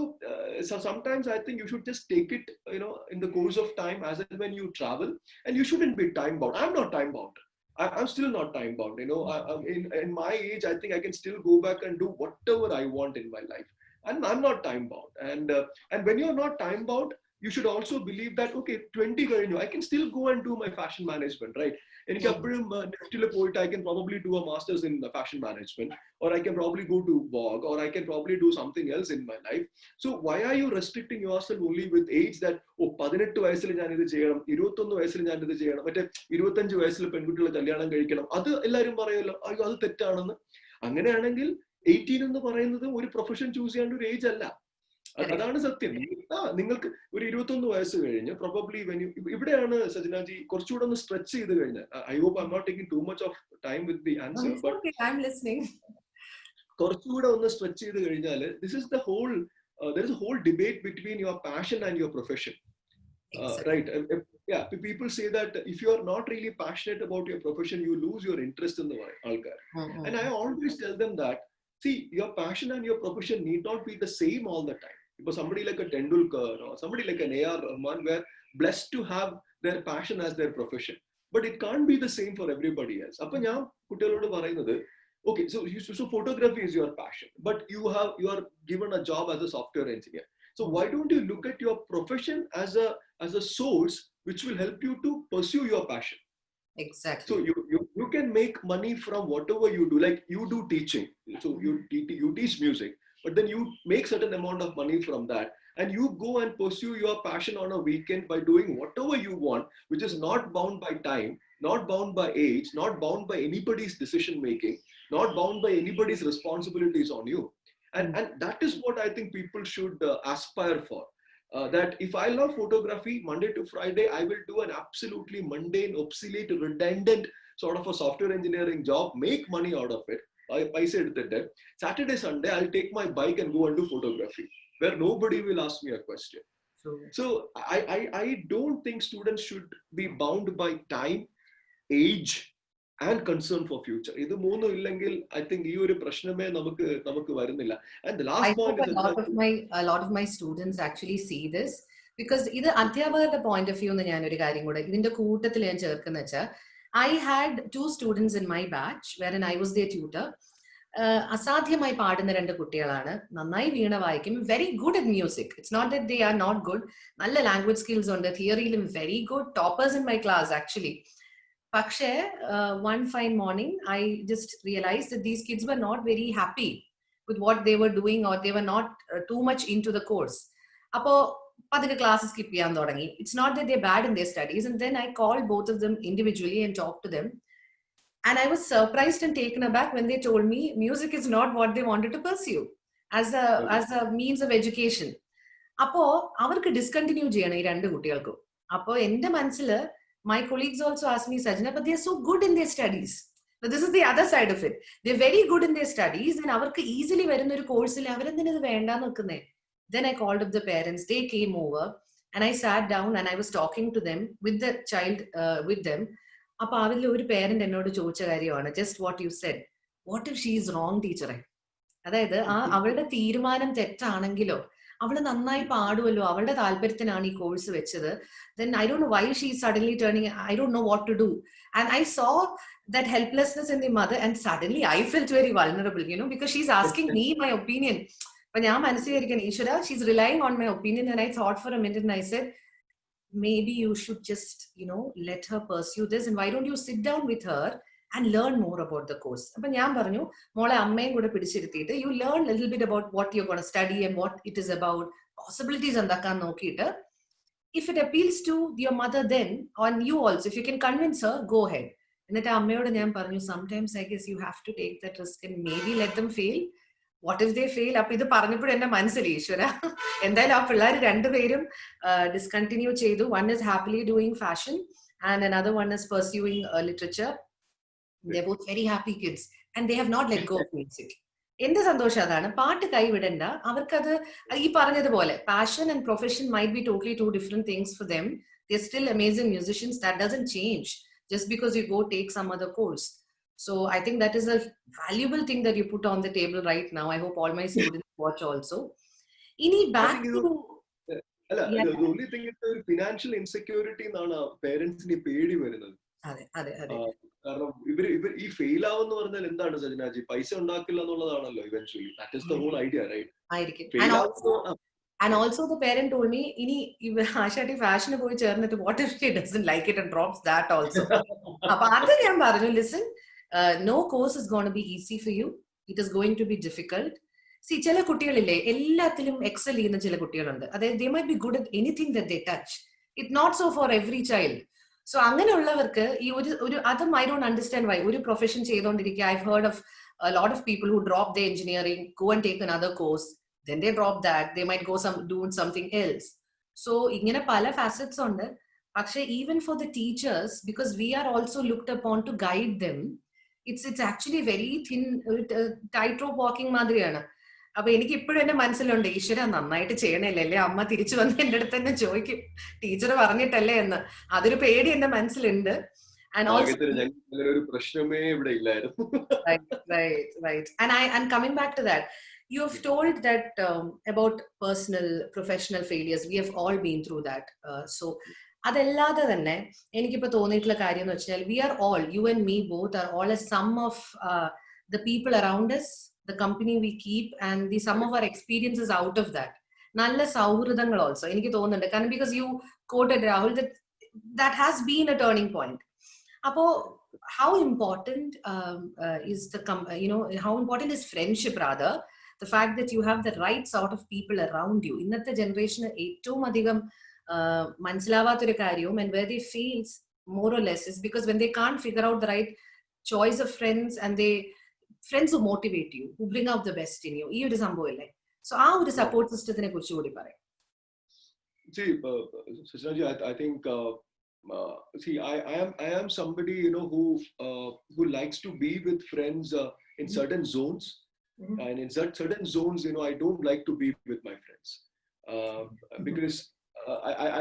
sometimes I think you should just take it, in the course of time as and when you travel, and you shouldn't be time bound. I'm not time bound. I'm still not time bound. In my age, I think I can still go back and do whatever I want in my life. And I'm not time bound. And when you're not time bound, you should also believe that, okay, 20 കഴിഞ്ഞു, I can still go and do my fashion management, right? എനിക്ക് അപ്പോഴും നെഫ്റ്റിൽ പോയിട്ട് I can probably do a master's in fashion management, or I can probably go to Vogue, or I can probably do something else in my life. So why are you restricting yourself only with age that, oh, 18 വയസ്സിൽ ഞാൻ ഇത് ചെയ്യണം, 21 വയസ്സിൽ ഞാൻ ഇത് ചെയ്യണം, മറ്റേ 25 വയസ്സിൽ പെൺകുട്ടികളെ കല്യാണം കഴിക്കണം, അത് എല്ലാവരും പറയുമല്ലോ, അയ്യോ അത് തെറ്റാണെന്ന്. അങ്ങനെയാണെങ്കിൽ 18 എന്ന് പറയുന്നത് ഒരു പ്രൊഫഷൻ ചൂസ് ചെയ്യാണ്ട് ഒരു ഏജ് അല്ല. അതാണ് സത്യം. നിങ്ങൾക്ക് ഒരു 21 വയസ്സ് കഴിഞ്ഞ് പ്രോബബ്ലി ഇവിടെയാണ് സജനാജി കുറച്ചുകൂടെ ഒന്ന് സ്ട്രെച്ച് ചെയ്ത് കഴിഞ്ഞാൽ, I hope I'm not taking too much of time with the answer, but കുറച്ചുകൂടെ ഒന്ന് സ്ട്രെച്ച് ചെയ്ത് കഴിഞ്ഞാൽ this is the whole there is a whole debate between your passion and your profession. Right? Yeah, people say that if you are not really passionate about your profession, you lose your interest in the alkar. And I always tell them that, see, your passion and your profession need not be the same all the time. Because somebody like a Tendulkar or somebody like an A.R. Rahman were blessed to have their passion as their profession, but it can't be the same for everybody else. Appo ഞാൻ കുട്ടികളോട് പറയുന്നത്, okay, so photography is your passion, but you are given a job as a software engineer. So why don't you look at your profession as a source which will help you to pursue your passion? Exactly. So you can make money from whatever you do. Like you do teaching, so you teach music, but then you make certain amount of money from that, and you go and pursue your passion on a weekend by doing whatever you want, which is not bound by time, not bound by age, not bound by anybody's decision making, not bound by anybody's responsibilities on you. And that is what I think people should aspire for. That if I love photography, Monday to Friday, I will do an absolutely mundane, obsolete, redundant sort of a software engineering job, make money out of it. I said that Saturday, Sunday, I'll take my bike and go and do photography, where nobody will ask me a question. So I don't think students should be bound by time, age, and concern for future. ഇത് മൂന്നും ഇല്ലെങ്കിൽ I think ഈ ഒരു പ്രശ്നമേ നമുക്ക് വരുന്നില്ല. And the last point is a lot of my students actually see this, because ഇത് അധ്യാപകരുടെ point of view എന്ന് ഞാൻ ഒരു കാര്യം കൂടെ ഇതിന്റെ കൂട്ടത്തിൽ ഞാൻ ചേർക്കുന്ന വെച്ചാൽ, I had 2 students in my batch wherein I was their tutor. അസാധ്യമായി പാടുന്ന 2 കുട്ടികളാണ്, നന്നായി വീണ വായിക്കും, very good at music. It's not that they are not good, നല്ല ലാംഗ്വേജ് സ്കിൽസ് ഉണ്ട്, തിയറിയിലും very good, toppers in my class actually. പക്ഷേ one fine morning I just realized that these kids were not very happy with what they were doing, or they were not too much into the course. Appo padike classes skip cheyan thodangi. It's not that they're bad in their studies. And then I called both of them individually and talked to them, and I was surprised and taken aback when they told me music is not what they wanted to pursue as a means of education. Appo avarku discontinue cheyana ee 2 kuttikalku. Appo ende manasile my colleagues also asked me, Sajna, but they are so good in their studies. But this is the other side of it. They're very good in their studies, and avarku easily varunna oru course il avarendine idu venda nokkunne. Then I called up the parents. They came over, and I sat down and I was talking to them with the child with them. Appo avil oru parent ennodu chodicha karyana, just what you said. What if she is wrong, teacher? അതായത് അവളുടെ തീരുമാനം തെറ്റാണെങ്കിലോ, അവള് നന്നായി പാടുമല്ലോ, അവളുടെ താല്പര്യത്തിനാണ് ഈ course വെച്ചത്, then I don't know why she's suddenly turning, I don't know what to do. And I saw that helplessness in the mother, and suddenly I felt very vulnerable, because she's asking me my opinion. But ഞാൻ മനസ്സിലായിരിക്കണം, ഈശ്വര, she's relying on my opinion. And I thought for a minute and I said, maybe you should just, let her pursue this, and why don't you sit down with her and learn more about the course. Appo njan paranju, mole ammayum kude pidichirthite, you learn a little bit about what you're going to study and what it is about, possibilities andakkan nokkite. If it appeals to your mother, then on you also, if you can convince her, go ahead. എന്നിട്ട് അമ്മയോട് ഞാൻ പറഞ്ഞു, sometimes I guess you have to take that risk and maybe let them fail. What if they fail? അപ്പൊ ഇത് പറഞ്ഞപ്പോൾ എന്റെ മനസ്സിൽ, ഈശ്വര, എന്തായാലും ആ പിള്ളേർ 2 പേരും ഡിസ്കണ്ടിന്യൂ ചെയ്തു. One is happily doing fashion and another one is pursuing literature. They're both very happy kids and they have not let go of music. എന്ത് സന്തോഷം അതാണ്. പാട്ട് കൈവിടണ്ട. അവർക്കത് ഈ പറഞ്ഞതുപോലെ passion and profession might be totally 2 different things for them. They're still amazing musicians. That doesn't change just because you go take some other course. So I think that is a valuable thing that you put on the table right now. I hope all my students watch also. Ini back to the only thing is financial insecurity എന്നാണ് പേരന്റ്സിന് പേടി വരുന്നത്. അതെ. കാരണം ഇവർ ഈ fail ആവെന്ന് പറഞ്ഞാൽ എന്താണ് സജനാജി? പൈസ ഉണ്ടാക്കില്ല എന്നുള്ളതാണല്ലോ eventually. That is the whole idea, right? ആയിരിക്കും. And also the parent told me, "Ini Ashati fashion പോയി ചേർന്നിട്ട് what if she doesn't like it and drops that also?" അപ്പൊ അത് ഞാൻ പറഞ്ഞു, listen, no course is going to be easy for you. It is going to be difficult. See, ചില കുട്ടികളില്ലേ എല്ലാത്തിലും Excel ചെയ്യുന്ന ചില കുട്ടികളുണ്ട്. അതായത് they might be good at anything that they touch. It not so for every child. So അങ്ങനെയുള്ളവർക്ക് ഈ ഒരു അതും I don't understand why ഒരു പ്രൊഫഷൻ ചെയ്തുകൊണ്ടിരിക്കുക. I've heard of a lot of people who drop their engineering, go and take another course, then they drop that, they might go do something else. So ഇങ്ങനെ പല facets ഉണ്ട്. പക്ഷേ even for the teachers, because we are also looked upon to guide them, it's actually very thin, tightrope walking മാതിരിയാണ്. അപ്പൊ എനിക്ക് ഇപ്പോഴും എന്റെ മനസ്സിലുണ്ട്, ഈശ്വര നന്നായിട്ട് ചെയ്യണല്ലേ, അമ്മ തിരിച്ചു വന്ന് എന്റെ അടുത്ത് തന്നെ ചോദിക്കും ടീച്ചർ പറഞ്ഞിട്ടല്ലേ എന്ന്. അതൊരു പേടി എന്റെ മനസ്സിലുണ്ട്. And also, right. And coming back to that, you have told that about personal, professional failures. We have all been through that. So അതല്ലാതെ തന്നെ എനിക്കിപ്പോ തോന്നിയിട്ടുള്ള കാര്യം എന്ന് വെച്ചാൽ, we are all, you and me both are all a sum of the people around us, the company we keep, and the sum of our experiences out of that. നല്ല സൗഹൃദങ്ങൾ also എനിക്ക് തോന്നുന്നുണ്ട്. കാരണം because you quoted Rahul that has been a turning point. Apo, how important is how important is friendship rather? The fact that you have the right sort of people around you. ഇന്നത്തെ ജനറേഷന് ഏറ്റവും അധികം മനസ്സിലാവാത്തൊരു കാര്യവും, and where they fail more or less is because when they can't figure out the right choice of friends, and friends who motivate you, who bring out the best in you. ഈ ഒരു സംഭവം അല്ലേ? So ആ ഒരു support സിസ്റ്റത്തിനെ കുറിച്ച് കൂടി പറയാം. See, Sachinaji, I think see, I am somebody, you know, who likes to be with friends in certain zones, and in certain zones, you know, I don't like to be with my friends because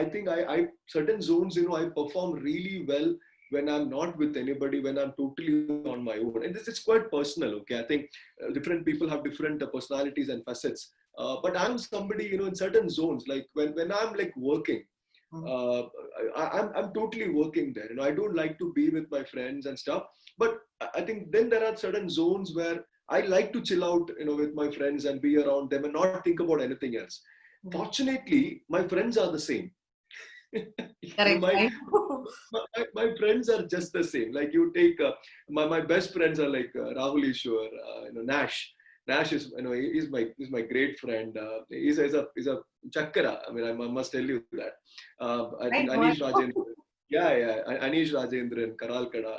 I think I certain zones, you know, I perform really well when I'm not with anybody, when I'm totally on my own. And this is quite personal, okay? I think different people have different personalities and facets, but I'm somebody, you know, in certain zones, like when I'm like working, I'm totally working there. You know, I don't like to be with my friends and stuff. But I think then there are certain zones where I like to chill out, you know, with my friends and be around them and not think about anything else. Fortunately, my friends are the same. My friends are just the same. Like you take my best friends are like Rahul Ishwar, you know, Nash. Nash is, you know, he's my great friend. He's a chakra. I mean, I must tell you that. I think Anish Rajendran. Yeah. Anish Rajendran, Karal Kada.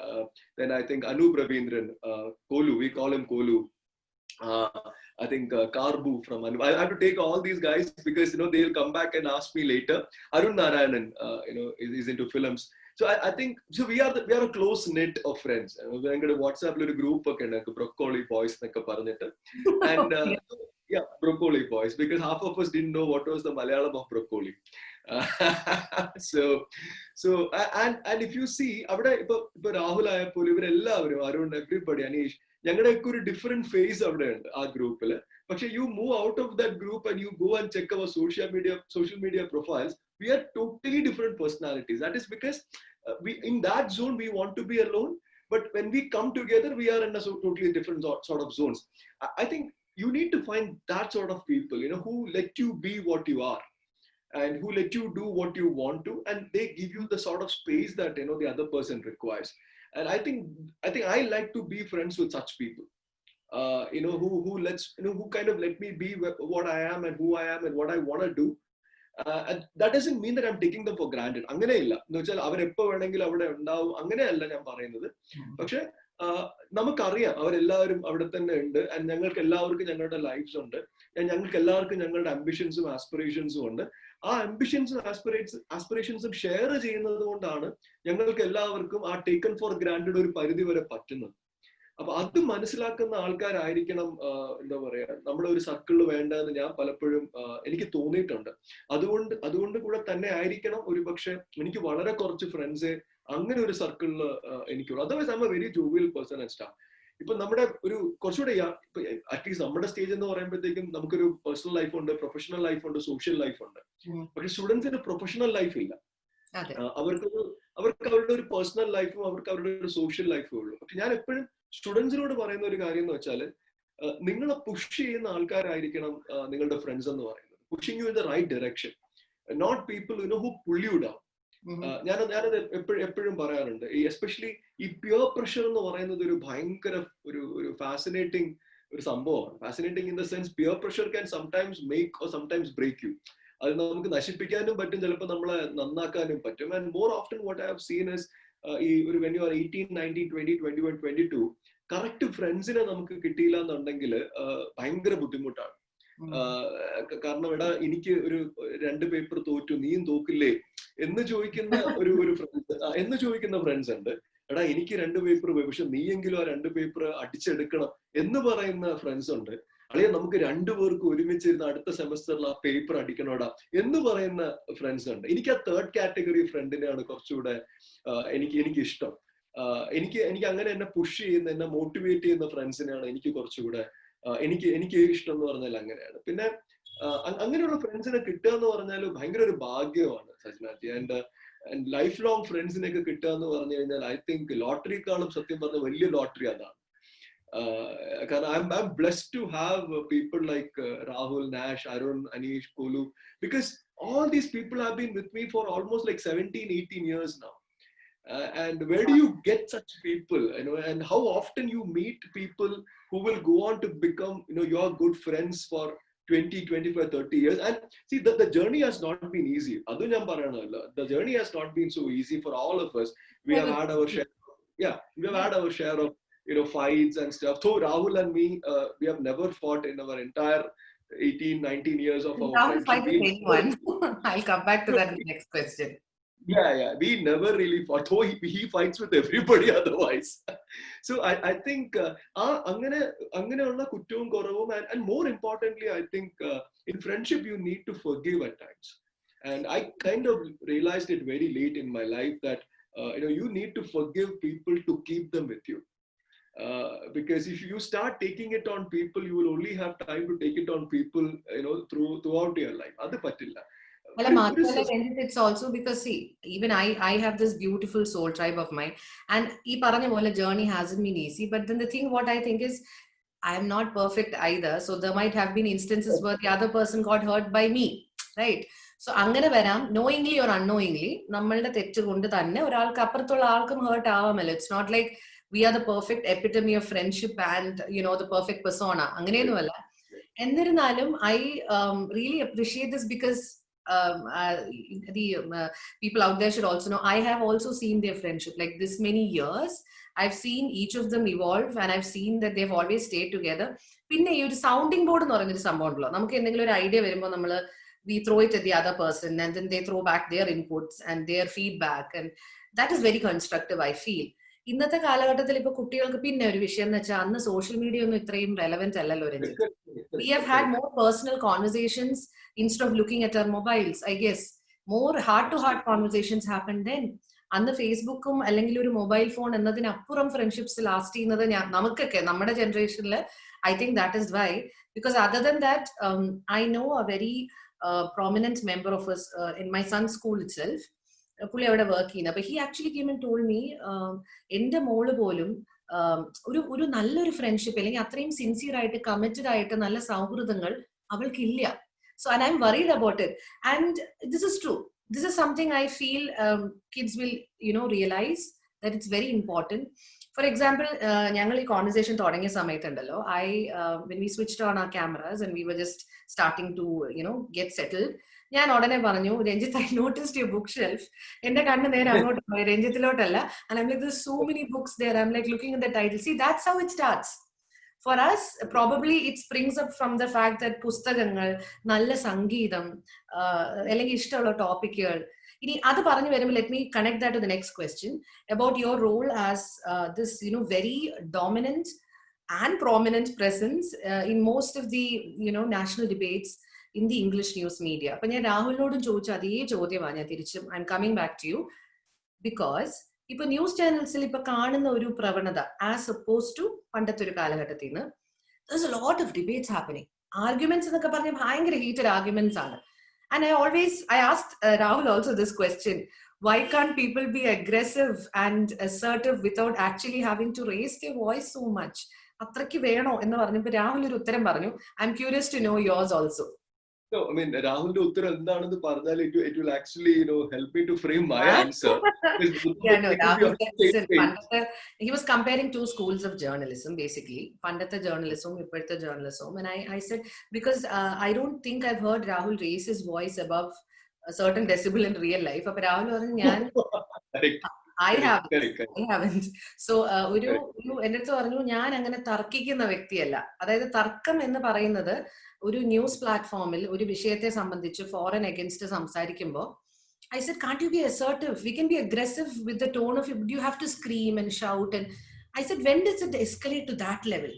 Then I think Anup Ravindran, Kolu. We call him Kolu. I think Karbu from Anup. I have to take all these guys because, you know, they'll come back and ask me later. Arun Narayanan, you know, is into films. So I think so we are a close knit of friends. We WhatsApp group broccoli boys and yeah, broccoli boys, because half of us didn't know what was the Malayalam of broccoli. So and if you see Rahul Ayapol, Arun, everybody, Anish, ഞങ്ങളുടെയൊക്കെ ഒരു different face അവിടെ ഉണ്ട് ആ ഗ്രൂപ്പിൽ. പക്ഷെ you move out of that group and you go and check അവർ social media profiles, we are totally different personalities. That is because we in that zone we want to be alone, but when we come together we are in a totally different sort of zones. I think you need to find that sort of people, you know, who let you be what you are and who let you do what you want to, and they give you the sort of space that, you know, the other person requires. And I think I like to be friends with such people, you know, who lets, you know, who kind of let me be what I am and who I am and what I want to do. And that doesn't mean that I'm taking them for granted. അങ്ങനെയില്ല എന്ന് വെച്ചാൽ അവരെപ്പോ വേണമെങ്കിലും അവിടെ ഉണ്ടാവും, അങ്ങനെയല്ല ഞാൻ പറയുന്നത്. പക്ഷെ നമുക്കറിയാം അവരെല്ലാവരും അവിടെ തന്നെ ഉണ്ട്, ആൻഡ് ഞങ്ങൾക്ക് എല്ലാവർക്കും ഞങ്ങളുടെ ലൈഫ്സ് ഉണ്ട്, ഞങ്ങൾക്ക് എല്ലാവർക്കും ഞങ്ങളുടെ അംബിഷൻസും ആസ്പിറേഷൻസും ഉണ്ട്. ആ അംബിഷൻസും ആസ്പിറേഷൻസും ഷെയർ ചെയ്യുന്നത് കൊണ്ടാണ് ഞങ്ങൾക്ക് എല്ലാവർക്കും ആ ടേക്കൺ ഫോർ ഗ്രാൻഡഡ് ഒരു പരിധി വരെ പറ്റുന്നത്. അപ്പൊ അത് മനസ്സിലാക്കുന്ന ആൾക്കാരായിരിക്കണം എന്താ പറയാ നമ്മുടെ ഒരു സർക്കിളിൽ വേണ്ടതെന്ന് ഞാൻ പലപ്പോഴും എനിക്ക് തോന്നിയിട്ടുണ്ട്. അതുകൊണ്ട് കൂടെ തന്നെ ആയിരിക്കണം ഒരു പക്ഷെ എനിക്ക് വളരെ കുറച്ച് ഫ്രണ്ട്സ് അങ്ങനെ ഒരു സർക്കിളിൽ എനിക്കുള്ളൂ. Otherwise I'm a very jovial person and stuff. ഇപ്പൊ നമ്മുടെ ഒരു കുറച്ചുകൂടെ അറ്റ്ലീസ്റ്റ് നമ്മുടെ സ്റ്റേജ് എന്ന് പറയുമ്പോഴത്തേക്കും നമുക്കൊരു പേഴ്സണൽ ലൈഫ് ഉണ്ട്, പ്രൊഫഷണൽ ലൈഫ് ഉണ്ട്, സോഷ്യൽ ലൈഫ് ഉണ്ട്. പക്ഷെ സ്റ്റുഡൻസിന് പ്രൊഫഷണൽ ലൈഫ് ഇല്ല. അവർക്ക് അവരുടെ ഒരു പേഴ്സണൽ ലൈഫും അവർക്ക് അവരുടെ ഒരു സോഷ്യൽ ലൈഫും ഉള്ളൂ. പക്ഷെ ഞാൻ എപ്പോഴും സ്റ്റുഡൻസിനോട് പറയുന്ന ഒരു കാര്യം എന്ന് വെച്ചാൽ, നിങ്ങളെ പുഷ് ചെയ്യുന്ന ആൾക്കാരായിരിക്കണം നിങ്ങളുടെ ഫ്രണ്ട്സ് എന്ന് പറയുന്നത്. pushing you in the right direction, not people who pull you down. ഞാനത് എപ്പോഴും പറയാറുണ്ട്, എസ്പെഷ്യലി ഈ പ്യുവർ പ്രഷർ എന്ന് പറയുന്നത് ഒരു ഭയങ്കര ഒരു ഫാസിനേറ്റിംഗ് ഒരു സംഭവമാണ്. Fascinating in the sense pure pressure can sometimes make or sometimes break you. അത് നമുക്ക് നശിപ്പിക്കാനും പറ്റും, ചിലപ്പോൾ നമ്മളെ നന്നാക്കാനും പറ്റും. And more often what I have seen is ഈ ഒരു വെൻ യു ആർ 18, 19, 20, 21, 22 കറക്റ്റ് ഫ്രണ്ട്സിനെ നമുക്ക് കിട്ടിയില്ല എന്നുണ്ടെങ്കിൽ ഭയങ്കര ബുദ്ധിമുട്ടാണ്. കാരണം എടാ എനിക്ക് ഒരു 2 പേപ്പർ തോറ്റു, നീയും തോക്കില്ലേ എന്ന് ചോദിക്കുന്ന ചോദിക്കുന്ന ഫ്രണ്ട്സ് ഉണ്ട്. എടാ എനിക്ക് 2 പേപ്പർ പോയി, പക്ഷെ നീയെങ്കിലും ആ 2 പേപ്പർ അടിച്ചെടുക്കണം എന്ന് പറയുന്ന ഫ്രണ്ട്സ് ഉണ്ട്. അളിയ നമുക്ക് 2 പേർക്ക് ഒരുമിച്ചിരുന്ന് അടുത്ത സെമസ്റ്ററിൽ ആ പേപ്പർ അടിക്കണോടാ എന്ന് പറയുന്ന ഫ്രണ്ട്സ് ഉണ്ട്. എനിക്ക് ആ 3rd കാറ്റഗറി ഫ്രണ്ടിനെയാണ് കുറച്ചുകൂടെ എനിക്ക് ഇഷ്ടം. എനിക്ക് അങ്ങനെ എന്നെ പുഷ് ചെയ്യുന്ന, എന്നെ മോട്ടിവേറ്റ് ചെയ്യുന്ന ഫ്രണ്ട്സിനെയാണ് എനിക്ക് കുറച്ചുകൂടെ എനിക്ക് ഇഷ്ടം എന്ന് പറഞ്ഞാൽ അങ്ങനെയാണ്. പിന്നെ അങ്ങനെയുള്ള ഫ്രണ്ട്സിനെ കിട്ടുക എന്ന് പറഞ്ഞാൽ ഭയങ്കര ഒരു ഭാഗ്യമാണ് സജ്നാജി. ആൻഡ് ലൈഫ് ലോങ് ഫ്രണ്ട്സിനെയൊക്കെ കിട്ടുക എന്ന് പറഞ്ഞു കഴിഞ്ഞാൽ ഐ തിങ്ക് ലോട്ടറിക്കാളും സത്യം പറഞ്ഞ വലിയ ലോട്ടറി അതാണ്. കാരണം I'm blessed to have people like Rahul, Nash, Arun, Aneesh, Kolu, because all these people have been with me for almost like 17, 18 years now. And where do you get such people, and how often you meet people who will go on to become your good friends for 20, 25, 30 years. And see, the journey has not been easy. Adu njan parayanalla, the journey has not been so easy for all of us. We have had our share, we have had our share of fights and stuff. So Rahul and me, we have never fought in our entire 18, 19 years of our friendship. Fight with anyone. I'll come back to that in the next question. Yeah, we never really fought. Though he fights with everybody otherwise. So I think അങ്ങനെയുള്ള കുറ്റവും കുറവും, and more importantly, I think in friendship you need to forgive at times. And I kind of realized it very late in my life that you need to forgive people to keep them with you. Because if you start taking it on people, you will only have time to take it on people throughout your life. Adu pattilla. It's also because, see, even I have this beautiful soul tribe of mine, and ee paranja pole journey hasn't been easy. But then the thing what I think is, I am not perfect either, so there might have been instances where the other person got hurt by me, right? So angane varam, knowingly or unknowingly, nammalde tettu kondu thanne oralku appurathulla aalkum hurt aavamello. It's not like we are the perfect epitome of friendship and the perfect persona. Anganeyonu alla. Endirnalum I really appreciate this because the people out there should also know I have also seen their friendship like this many years. I've seen each of them evolve, and I've seen that they've always stayed together. Pinne ee oru sounding board nu parayunna oru sambhavam undo. Namukku endengilum oru idea varumbo nammal we throw it at the other person, and then they throw back their inputs and their feedback, and that is very constructive, I feel. ഇന്നത്തെ കാലഘട്ടത്തിൽ ഇപ്പൊ കുട്ടികൾക്ക് പിന്നെ ഒരു വിഷയം എന്ന് വെച്ചാൽ അന്ന് സോഷ്യൽ മീഡിയ ഒന്നും ഇത്രയും റെലവെന്റ് അല്ലല്ലോ Ranjith. We have had more personal conversations instead of looking at our mobiles. I guess more heart-to-heart conversations happen then. അന്ന് ഫേസ്ബുക്കും അല്ലെങ്കിൽ ഒരു മൊബൈൽ ഫോൺ എന്നതിനപ്പുറം ഫ്രണ്ട്ഷിപ്സ് ലാസ്റ്റ് ചെയ്യുന്നത് നമുക്കൊക്കെ നമ്മുടെ ജനറേഷനിൽ I think that is why. Because other than that I know a very prominent member of us in my son's school itself. പുള്ളി അവിടെ വർക്ക് ചെയ്യുന്നത്. അപ്പൊ he actually came and told me, എന്റെ മോള് പോലും ഒരു നല്ലൊരു ഫ്രണ്ട്ഷിപ്പ് അല്ലെങ്കിൽ അത്രയും സിൻസിയർ ആയിട്ട് കമ്മിറ്റഡ് ആയിട്ട് നല്ല സൗഹൃദങ്ങൾ അവൾക്കില്ല. So and I'm worried about it, and this is true. This is something I feel kids will realize that it's very important. For example, ഞങ്ങൾ ഈ കോൺവെർസേഷൻ തുടങ്ങിയ സമയത്തുണ്ടല്ലോ, when we switched on our cameras and we were just starting to get settled, ഞാൻ ഉടനെ പറഞ്ഞു, Ranjith, I noticed your bookshelf. എന്റെ കണ്ണ് നേരെ അങ്ങോട്ട് പോയി, രഞ്ജിത്തിലോട്ടല്ല. And I'm like, there's so many books there. I'm like looking at the title. See, that's how it starts. For us, probably it springs up from the fact that പുസ്തകങ്ങൾ, നല്ല സംഗീതം, അല്ലെങ്കിൽ ഇഷ്ടമുള്ള ടോപ്പിക്കുകൾ. ഇനി അത് പറഞ്ഞു വരുമ്പോൾ let me connect that to the next question about your role as this very dominant and prominent presence in most of the national debates in the English news media. അപ്പൊ ഞാൻ രാഹുലിനോടും ചോദിച്ച അതേ ചോദ്യമാണ് ഞാൻ തിരിച്ചും I'm coming back to you. Because ഇപ്പൊ news ചാനൽസിൽ ഇപ്പൊ കാണുന്ന ഒരു പ്രവണത ആസ് ഒപ്പോസ് ടു പണ്ടത്തെ ഒരു കാലഘട്ടത്തിൽ നിന്ന്, there's a lot of debates happening. Arguments എന്നൊക്കെ പറഞ്ഞ ഭയങ്കര heated arguments ആണ്. And I asked Rahul also this question: why can't people be aggressive and assertive without actually having to raise their voice so much? അത്രയ്ക്ക് വേണോ എന്ന് പറഞ്ഞപ്പോൾ രാഹുൽ ഒരു ഉത്തരം പറഞ്ഞു. I'm curious to know yours also. No, I mean, Rahul's uttara endaanennu parnal it will actually, help me to frame my answer. Because Yeah, no, we could be Rahul on the said, same listen, page. he was comparing two schools of journalism, basically. Pandata journalism, Ippartha journalism. And I said, because I don't think I've heard Rahul raise his voice above a certain decibel in real life. But Rahul Correct, I correct, haven't. correct, correct, I haven't. So, correct. എൻ്റെ അടുത്ത് പറഞ്ഞു ഞാൻ അങ്ങനെ തർക്കിക്കുന്ന വ്യക്തിയല്ല. അതായത് തർക്കം എന്ന് പറയുന്നത് ഒരു ന്യൂസ് പ്ലാറ്റ്ഫോമിൽ ഒരു വിഷയത്തെ സംബന്ധിച്ച് ഫോർ ആൻഡ് അഗൈൻസ്റ്റ് സംസാരിക്കുമ്പോൾ I said, can't you be assertive? We can be aggressive with the tone of you have to scream and shout. And I said, when does it escalate to that level?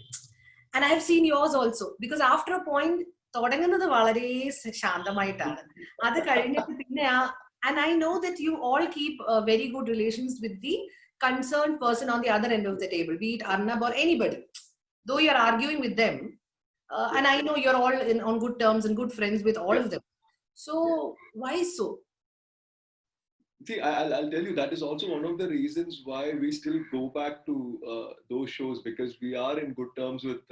And I have seen yours also. Because after a point, തുടങ്ങുന്നത് വളരെ ശാന്തമായിട്ടാണ്. അത് കഴിഞ്ഞിട്ട് പിന്നെ and I know that you all keep very good relations with the concerned person on the other end of the table, be it Arnab or anybody. Though you're arguing with them, and I know you're all on good terms and good friends with all of them. So, why so? See, I'll tell you, that is also one of the reasons why we still go back to those shows, because we are in good terms with,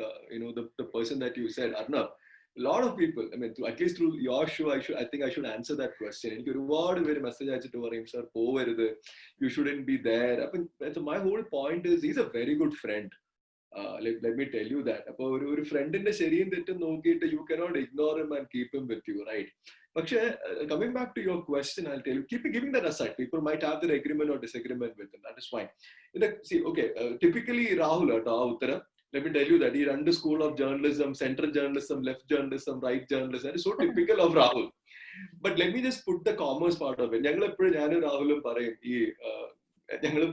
the person that you said, Arnab. A lot of people, I mean, at least through your show, I think I should answer that question. എനിക്ക് ഒരുപാട് പേര് message അയച്ചിട്ട് പറയും, sir, പോവരുത്, you shouldn't be there. My whole point is, he's a very good friend. Let me tell you that. അപ്പോൾ ഒരു ഫ്രണ്ടിന്റെ ശരിയും തെറ്റും നോക്കിയിട്ട് you cannot ignore him and keep him with you, right? പക്ഷേ coming back to your question, I'll tell you, keep giving that aside. People might have their agreement or disagreement with him. That is fine. See, okay, typically Rahul, uttara, let me tell you that he runs the school of journalism, central journalism, left journalism, right journalism. That is so typical of Rahul. But let me just put the commerce part of it. ഞങ്ങൾ എപ്പോഴും ഞാനും രാഹുലും പറയും, ഈ ഞങ്ങൾ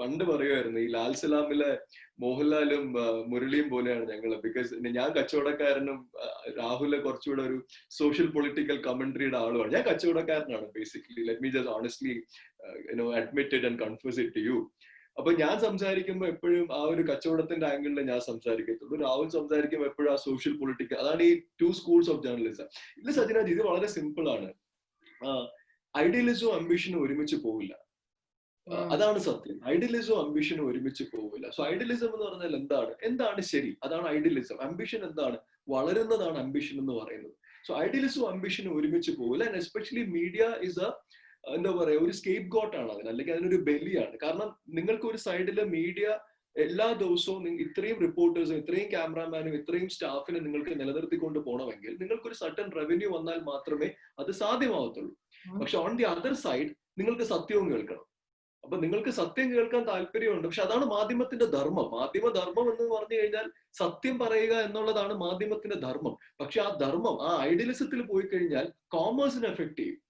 പണ്ട് പറയുമായിരുന്നു, ഈ ലാൽ സലാമിലെ മോഹൻലാലും മുരളിയും പോലെയാണ് ഞങ്ങള്. ബിക്കോസ് ഞാൻ കച്ചവടക്കാരനും രാഹുല് കുറച്ചുകൂടെ ഒരു സോഷ്യൽ പൊളിറ്റിക്കൽ കമന്ററിയുടെ ആളുമാണ്. ഞാൻ കച്ചവടക്കാരനാണ് basically. Let me just honestly admit it and confuse it to you. അപ്പൊ ഞാൻ സംസാരിക്കുമ്പോൾ എപ്പോഴും ആ ഒരു കച്ചവടത്തിന്റെ ആംഗിളിൽ ഞാൻ സംസാരിക്കത്തുള്ളൂ. രാഹുൽ സംസാരിക്കുമ്പോൾ എപ്പോഴും ആ സോഷ്യൽ പൊളിറ്റിക്കൽ. അതാണ് ഈ ടു സ്കൂൾസ് ഓഫ് ജേർണലിസം. ഇത് സജിനാജ്, ഇത് വളരെ സിമ്പിൾ ആണ്. ഐഡിയലിസവും അംബിഷനും ഒരുമിച്ച് പോവില്ല. അതാണ് സത്യം. ഐഡിയലിസവും അംബിഷനും ഒരുമിച്ച് പോവില്ല. സോ ഐഡിയലിസം എന്ന് പറഞ്ഞാൽ എന്താണ് ശരി, അതാണ് ഐഡിയലിസം. അംബിഷൻ എന്താണ്? വളരുന്നതാണ് അംബിഷൻ എന്ന് പറയുന്നത്. സോ ഐഡിയലിസവും അംബിഷനും ഒരുമിച്ച് പോവില്ല. ആൻഡ് എസ്പെഷ്യലി മീഡിയ ഇസ് എന്താ പറയാ, ഒരു സ്കേപ്പ് ഗോട്ട് ആണ് അതിന്, അല്ലെങ്കിൽ അതിനൊരു ബലിയാണ്. കാരണം നിങ്ങൾക്ക് ഒരു സൈഡില് മീഡിയ എല്ലാ ദിവസവും ഇത്രയും റിപ്പോർട്ടേഴ്സും ഇത്രയും ക്യാമറാമാനും ഇത്രയും സ്റ്റാഫിനെ നിങ്ങൾക്ക് നിലനിർത്തിക്കൊണ്ട് പോകണമെങ്കിൽ നിങ്ങൾക്കൊരു സർട്ടൻ റവന്യൂ വന്നാൽ മാത്രമേ അത് സാധ്യമാവത്തുള്ളൂ. പക്ഷെ ഓൺ ദി അതർ സൈഡ് നിങ്ങൾക്ക് സത്യവും കേൾക്കണം. അപ്പൊ നിങ്ങൾക്ക് സത്യം കേൾക്കാൻ താല്പര്യമുണ്ട്. പക്ഷെ അതാണ് മാധ്യമത്തിന്റെ ധർമ്മം. മാധ്യമധർമ്മം എന്ന് പറഞ്ഞു കഴിഞ്ഞാൽ സത്യം പറയുക എന്നുള്ളതാണ് മാധ്യമത്തിന്റെ ധർമ്മം. പക്ഷെ ആ ധർമ്മം ആ ഐഡിയലിസത്തിൽ പോയി കഴിഞ്ഞാൽ കോമേഴ്സിനെ എഫക്ട് ചെയ്യും.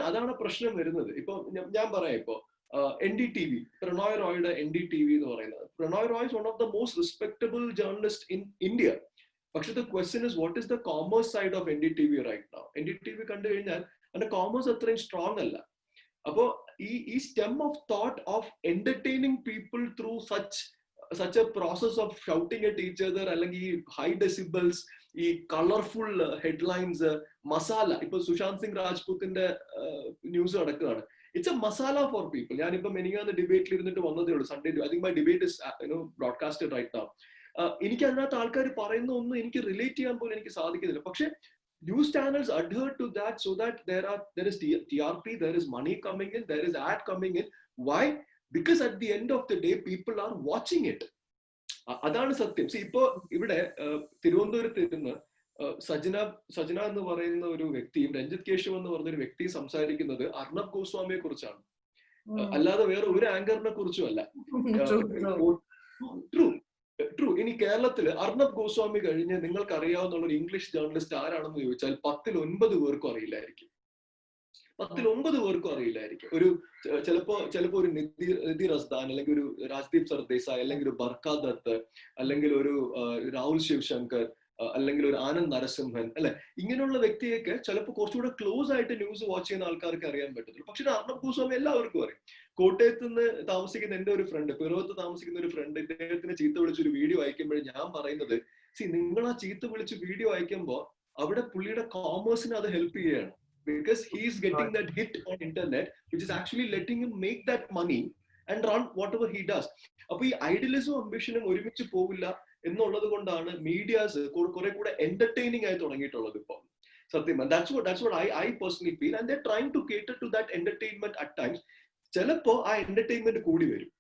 അതാണ് പ്രശ്നം വരുന്നത്. ഇപ്പൊ ഞാൻ പറയാം, ഇപ്പൊ NDTV, പ്രണോയ് റോയുടെ NDTV എന്ന് പറയുന്നത്, Pranoy Roy is one of the most respectable journalist in India. പക്ഷെ the question is, what is the commerce side of NDTV right now? NDTV കണ്ടു കഴിഞ്ഞാൽ അതിന്റെ കോമേഴ്സ് അത്രയും സ്ട്രോങ് അല്ല. അപ്പോ ഈ stem of thought of entertaining people through such a process of shouting at each other, അല്ലെങ്കിൽ ഈ ഹൈ ഡെസിബിൾസ്, ഈ കളർഫുൾ ഹെഡ്ലൈൻസ്, മസാല. ഇപ്പൊ സുശാന്ത് സിംഗ് രാജ്പൂത്തിന്റെ ന്യൂസ് നടക്കുകയാണ്. It's a masala for people. ഞാനിപ്പോ മെനിങ്ങാന്ന് ഡിബേറ്റിൽ ഇരുന്നിട്ട് വന്നതേ ഉള്ളൂ. Sunday I think my debate is broadcasted right now. എനിക്ക് അതിനകത്ത് ആൾക്കാർ പറയുന്ന ഒന്നും എനിക്ക് റിലേറ്റ് ചെയ്യാൻ പോലും എനിക്ക് സാധിക്കുന്നില്ല. പക്ഷെ news channels adhere to that so that there is TRP, there is money coming in, there is ad coming in. Why? Because at the end of the day people are watching it. അതാണ് സത്യം. ഇപ്പോ ഇവിടെ തിരുവനന്തപുരത്ത് ഇരുന്ന് സജന എന്ന് പറയുന്ന ഒരു വ്യക്തിയും രഞ്ജിത് കേശവ് എന്ന് പറഞ്ഞ ഒരു വ്യക്തിയും സംസാരിക്കുന്നത് അർണബ് ഗോസ്വാമിയെ കുറിച്ചാണ്, അല്ലാതെ വേറെ ഒരു ആങ്കറിനെ കുറിച്ചും അല്ല. ട്രൂ. ഇനി കേരളത്തില് അർണബ് ഗോസ്വാമി കഴിഞ്ഞ് നിങ്ങൾക്ക് അറിയാവുന്ന ഒരു ഇംഗ്ലീഷ് ജേർണലിസ്റ്റ് ആരാണെന്ന് ചോദിച്ചാൽ 10-9 പേർക്കും അറിയില്ലായിരിക്കും. 10-9 പേർക്കും അറിയില്ലായിരിക്കും. ഒരു ചിലപ്പോ ഒരു നിധി റസ്ദാൻ, അല്ലെങ്കിൽ ഒരു രാജ്ദീപ് സർദേശായ്, അല്ലെങ്കിൽ ഒരു ബർഖ ദത്ത്, അല്ലെങ്കിൽ ഒരു രാഹുൽ ശിവശങ്കർ, അല്ലെങ്കിൽ ഒരു ആനന്ദ് നരസിംഹൻ, അല്ലെ, ഇങ്ങനെയുള്ള വ്യക്തിയൊക്കെ ചിലപ്പോൾ കുറച്ചുകൂടെ ക്ലോസ് ആയിട്ട് ന്യൂസ് വാച്ച് ചെയ്യുന്ന ആൾക്കാർക്ക് അറിയാൻ പറ്റത്തുള്ളൂ. പക്ഷെ അർണബ് ഗോസ്വാമി എല്ലാവർക്കും അറിയാം. കോട്ടയത്ത് നിന്ന് താമസിക്കുന്ന എന്റെ ഒരു ഫ്രണ്ട്, പിറവത്ത് താമസിക്കുന്ന ഒരു ഫ്രണ്ട്, ഇദ്ദേഹത്തിന് ചീത്ത വിളിച്ചൊരു വീഡിയോ അയക്കുമ്പോൾ ഞാൻ പറയുന്നത്, നിങ്ങൾ ആ ചീത്ത വിളിച്ച് വീഡിയോ അയക്കുമ്പോൾ അവിടെ പുള്ളിയുടെ കോമേഴ്സിന് അത് ഹെൽപ്പ് ചെയ്യുകയാണ്. Because he is getting that hit on internet, which is actually letting him make that money and run whatever he does. അപ്പൊ ഈ ഐഡിയലിസവും അംബിഷനും ഒരുമിച്ച് പോവില്ല എന്നുള്ളത് കൊണ്ടാണ് മീഡിയാസ് കുറെ കൂടെ എന്റർടൈനിങ് ആയി തുടങ്ങിയിട്ടുള്ളത്. ഇപ്പൊ Satyam, and that's what I personally feel, and they're trying to cater to that entertainment at times. ചിലപ്പോ ആ എന്റർടൈൻമെന്റ് കൂടി വരും.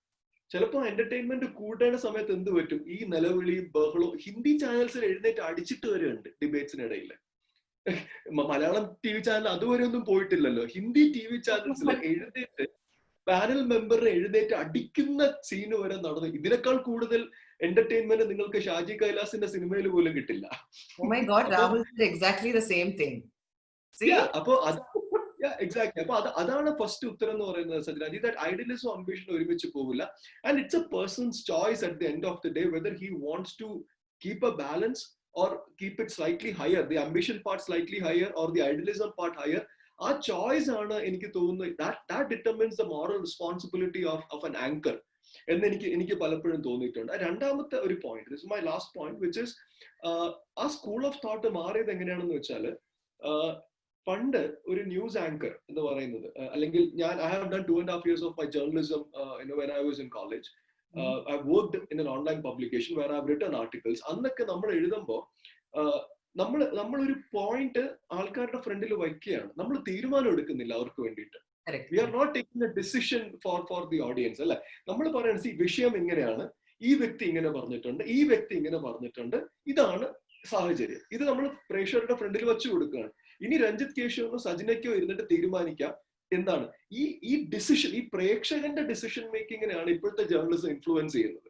ചിലപ്പോ എന്റർടൈൻമെന്റ് കൂടേണ്ട സമയത്ത് എന്ത് പറ്റും, ഈ നിലവിളിയും ബഹളവും ഹിന്ദി ചാനൽസിൽ എഴുന്നേറ്റ് അടിച്ചിട്ട് വരെയുണ്ട് ഡിബേറ്റ്സിനിടയിൽ. മലയാളം ടി വി ചാനൽ അതുവരെ ഒന്നും പോയിട്ടില്ലല്ലോ. ഹിന്ദി ടി വി ചാനൽസിൽ എഴുന്നേറ്റ് പാനൽ മെമ്പറിനെ എഴുന്നേറ്റ് അടിക്കുന്ന സീന് വരെ നടന്നു. ഇതിനേക്കാൾ കൂടുതൽ എന്റർടൈൻമെന്റ് നിങ്ങൾക്ക് ഷാജി കൈലാസിന്റെ സിനിമയിൽ പോലും കിട്ടില്ല. Oh my God, Rahul did exactly the same thing. See? അപ്പൊ എക്സാക്ട്ലി. അപ്പൊ അതാണ് ഫസ്റ്റ് ഉത്തരം എന്ന് പറയുന്നത് സജ്ജനാജി, ദാറ്റ് ഐഡിയലിസം അംബിഷൻ ഒരുമിച്ച് പോകില്ല. And it's a person's choice at the end of the day whether he wants to keep a balance or keep it slightly higher, the ambition part slightly higher or the idealism part higher. ആ choice ആണ് എനിക്ക് തോന്നുന്നത് that determines the moral responsibility of an anchor എന്ന് എനിക്ക് പലപ്പോഴും തോന്നിയിട്ടുണ്ട്. രണ്ടാമത്തെ ഒരു point, this is my last point, which is ആ സ്കൂൾ ഓഫ് തോട്ട് മാറിയത് എങ്ങനെയാണെന്ന് വെച്ചാൽ, പണ്ട് ഒരു ന്യൂസ് ആങ്കർ എന്ന് പറയുന്നത്, അല്ലെങ്കിൽ I have done 2.5 years of my journalism when I was in college. I've worked in an online publication where I've written articles. അന്നൊക്കെ നമ്മൾ എഴുതുമ്പോൾ നമ്മളൊരു പോയിന്റ് ആൾക്കാരുടെ ഫ്രണ്ടിൽ വയ്ക്കുകയാണ്, നമ്മൾ തീരുമാനം എടുക്കുന്നില്ല അവർക്ക് വേണ്ടിയിട്ട്. We are not taking a decision for the audience, അല്ലെ? നമ്മൾ പറയുന്നത്, ഈ വിഷയം ഇങ്ങനെയാണ്, ഈ വ്യക്തി ഇങ്ങനെ പറഞ്ഞിട്ടുണ്ട്, ഈ വ്യക്തി ഇങ്ങനെ പറഞ്ഞിട്ടുണ്ട്, ഇതാണ് സാഹചര്യം, ഇത് നമ്മൾ പ്രേക്ഷകരുടെ ഫ്രണ്ടിൽ വെച്ചു കൊടുക്കുകയാണ്. ഇനി രഞ്ജിത്ത് കേശവനോ സജിനയ്ക്കോ ഇരുന്നിട്ട് തീരുമാനിക്കാം എന്താണ് ഈ ഡിസിഷൻ, ഈ പ്രേക്ഷകന്റെ ഡിസിഷൻ മേക്കിങ്ങിനെയാണ് ഇപ്പോഴത്തെ ജേർണലിസം ഇൻഫ്ലുവൻസ് ചെയ്യുന്നത്.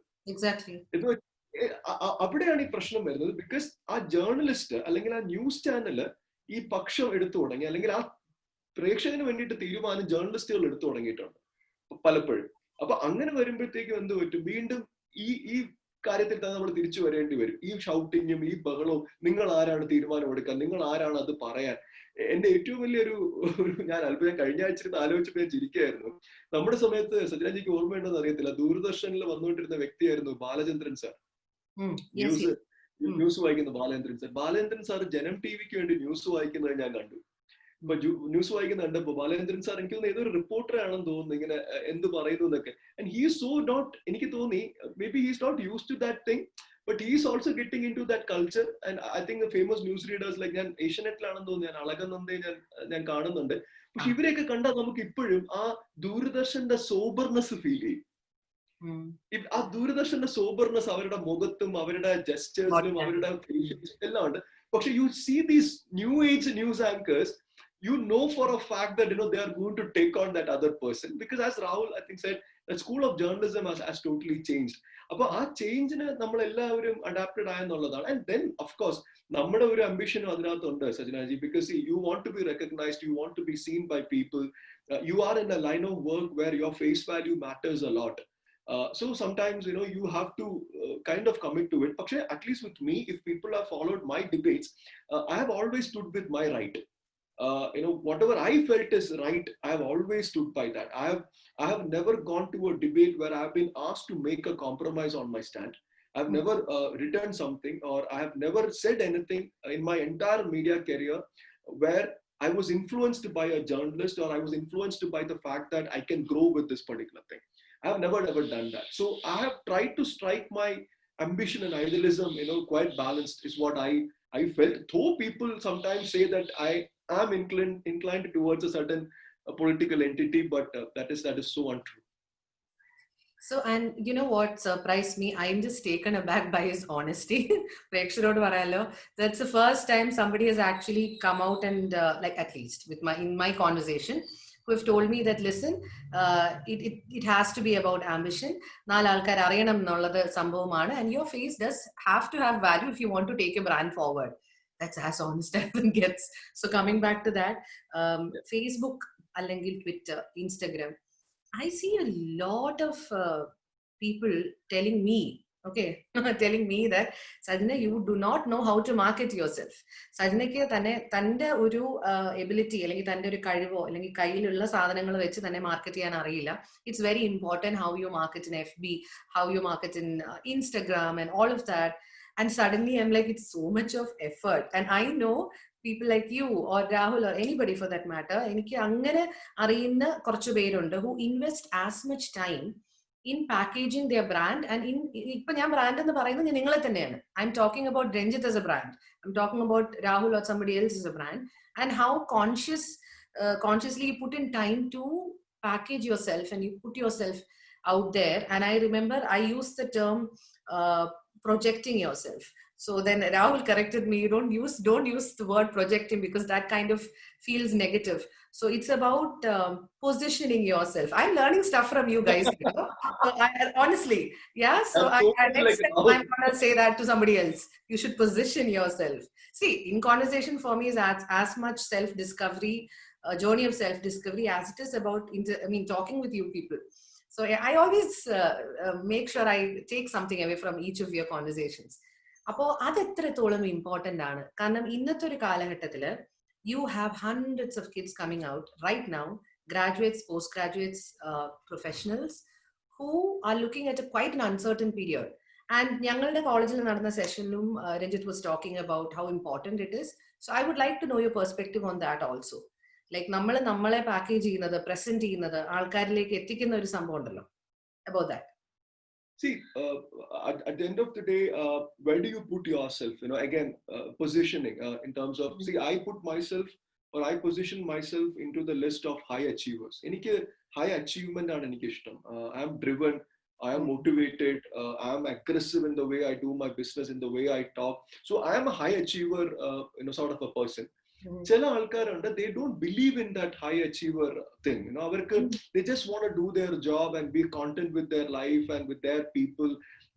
അവിടെയാണ് ഈ പ്രശ്നം വരുന്നത്. ബിക്കോസ് ആ ജേർണലിസ്റ്റ് അല്ലെങ്കിൽ ആ ന്യൂസ് ചാനല് ഈ പക്ഷം എടുത്തു തുടങ്ങി, അല്ലെങ്കിൽ ആ പ്രേക്ഷകന് വേണ്ടിയിട്ട് തീരുമാനം ജേർണലിസ്റ്റുകൾ എടുത്തു തുടങ്ങിയിട്ടുണ്ട് പലപ്പോഴും. അപ്പൊ അങ്ങനെ വരുമ്പോഴത്തേക്കും എന്ത് പറ്റും, വീണ്ടും ഈ കാര്യത്തിൽ തന്നെ നമ്മൾ തിരിച്ചു വരേണ്ടി വരും. ഈ ഷൗട്ടിങ്ങും ഈ ബഹളവും, നിങ്ങൾ ആരാണ് തീരുമാനം എടുക്കാൻ, നിങ്ങൾ ആരാണ് അത് പറയാൻ. എന്റെ ഏറ്റവും വലിയൊരു ഞാൻ കഴിഞ്ഞ ആഴ്ച ആലോചിച്ചപ്പോൾ ഞാൻ ചിരിക്കുകയായിരുന്നു. നമ്മുടെ സമയത്ത് സജ്ജനാജിക്ക് ഓർമ്മയുണ്ടെന്ന് അറിയത്തില്ല, ദൂരദർശനിൽ വന്നുകൊണ്ടിരുന്ന വ്യക്തിയായിരുന്നു ബാലചന്ദ്രൻ സാർ. ന്യൂസ് വായിക്കുന്ന ബാലചന്ദ്രൻ സാർ ജനം ടി വിക്ക് വേണ്ടി ന്യൂസ് വായിക്കുന്നത് ഞാൻ കണ്ടു. ഇപ്പൊ ന്യൂസ് വായിക്കുന്ന കണ്ടപ്പോ ബാലചന്ദ്രൻ സാർ, എനിക്ക് തോന്നുന്നു ഏതൊരു റിപ്പോർട്ടർ ആണെന്ന് തോന്നുന്നു, ഇങ്ങനെ എന്ത് പറയുന്നു എന്നൊക്കെ. And he is so not, എനിക്ക് തോന്നി maybe he is not used to that thing, but he is also getting into that culture. And I think the famous news readers like ഞാൻ ഏഷ്യനെറ്റിലാണെന്ന് തോന്നുന്നു, ഞാൻ അളകനന്ദയെ ഞാൻ കാണുന്നുണ്ട്. പക്ഷെ ഇവരെയൊക്കെ കണ്ടാൽ നമുക്ക് ഇപ്പോഴും ആ ദൂരദർശന്റെ സോബർനെസ് ഫീൽ ചെയ്യും. ആ ദൂരദർശന്റെ സോബർനെസ് അവരുടെ മുഖത്തും അവരുടെ ജെസ്റ്റേഴ്സിലും അവരുടെ എല്ലാം ഉണ്ട്. പക്ഷെ you see these new age news anchors, you know for a fact that they are going to take on that other person, because as Rahul I think said, the school of journalism has totally changed. അപ്പൊ ആ ചേഞ്ചിന് നമ്മൾ എല്ലാവരും adapted ആയെന്നുള്ളതാണ്. And then of course നമ്മുടെ ഒരു അംബിഷനും അതിനകത്തുണ്ട് സജ്ജനാജി, because you want to be recognised, you want to be seen by people, you are in a line of work where your face value matters a lot. So sometimes you have to kind of commit to it. But at least with me, if people have followed my debates, I have always stood with my right. Whatever I felt is right, I have always stood by that. I have never gone to a debate where I have been asked to make a compromise on my stand. I have never written something, or I have never said anything in my entire media career where I was influenced by a journalist, or I was influenced by the fact that I can grow with this particular thing. I have never ever done that. So I have tried to strike my ambition and idealism, quite balanced is what I felt. Though people sometimes say that I am inclined towards a certain political entity, but that is so untrue. So, and you know what surprised me? I'm just taken aback by his honesty. That's the first time somebody has actually come out and like, at least in my conversation, who have told me that, listen, it has to be about ambition. And your face does have to have value if you want to take your brand forward. That's as honest as it gets. So coming back to that, Facebook, Twitter, Instagram, I see a lot of people telling me that, Sajna, you do not know how to market yourself. Sajnake tande oru ability allengi tande oru kazhivo allengi kayyilulla sadhanangal vechu thanne market cheyan ariyilla. It's very important how you market in FB, how you market in Instagram and all of that. And suddenly I'm like, it's so much of effort. And I know people like you or Rahul or anybody for that matter, എനിക്ക് അങ്ങനെ അറിയുന്ന കുറച്ച് പേരുണ്ട് who invest as much time in packaging their brand and in ipo njan brand ennu parayunnathu ningale thaneyanu. I'm talking about Renjit as a brand. I'm talking about Rahul or somebody else as a brand, and how consciously you put in time to package yourself and you put yourself out there. And I remember I used the term uh, projecting yourself. So then Rahul corrected me, you don't use the word projecting because that kind of feels negative. So it's about positioning yourself. I'm learning stuff from you guys, you know? So honestly, yeah. So I'm so next like time I'm gonna say that to somebody else. You should position yourself. See, in conversation for me is as much self-discovery, journey of self-discovery as it is about talking with you people. So I always make sure I take something away from each of your conversations. അപ്പോൾ അത് എത്രത്തോളം important ആണ്. കാരണം ഇന്നത്തെ ഒരു കാലഘട്ടത്തിൽ you have hundreds of kids coming out right now, graduates, postgraduates, professionals who are looking at a quite an uncertain period. And ഞങ്ങളുടെ കോളേജിൽ നടന്ന സെഷനിലും Ranjit was talking about how important it is. So I would like to know your perspective on that also. Like നമ്മളെ package ചെയ്യുന്നത്, present ചെയ്യുന്നത്, ആൾക്കാരിലേക്ക് എത്തിക്കുന്ന ഒരു സംഭവം ഉണ്ടല്ലോ. About that. See, at the end of the day, where do you put yourself? You know, again, positioning in terms of, see, I put myself or I position myself into the list of high achievers. Enike high achievement aanu enike ishtam. I am driven, I am motivated, I am aggressive in the way I do my business, in the way I talk. So I am a high achiever, sort of a person. ചില ആൾക്കാരുണ്ട്, they don't believe in that high achiever thing. You know, അവർക്ക് they just want to do their job and be content with their life and with their people,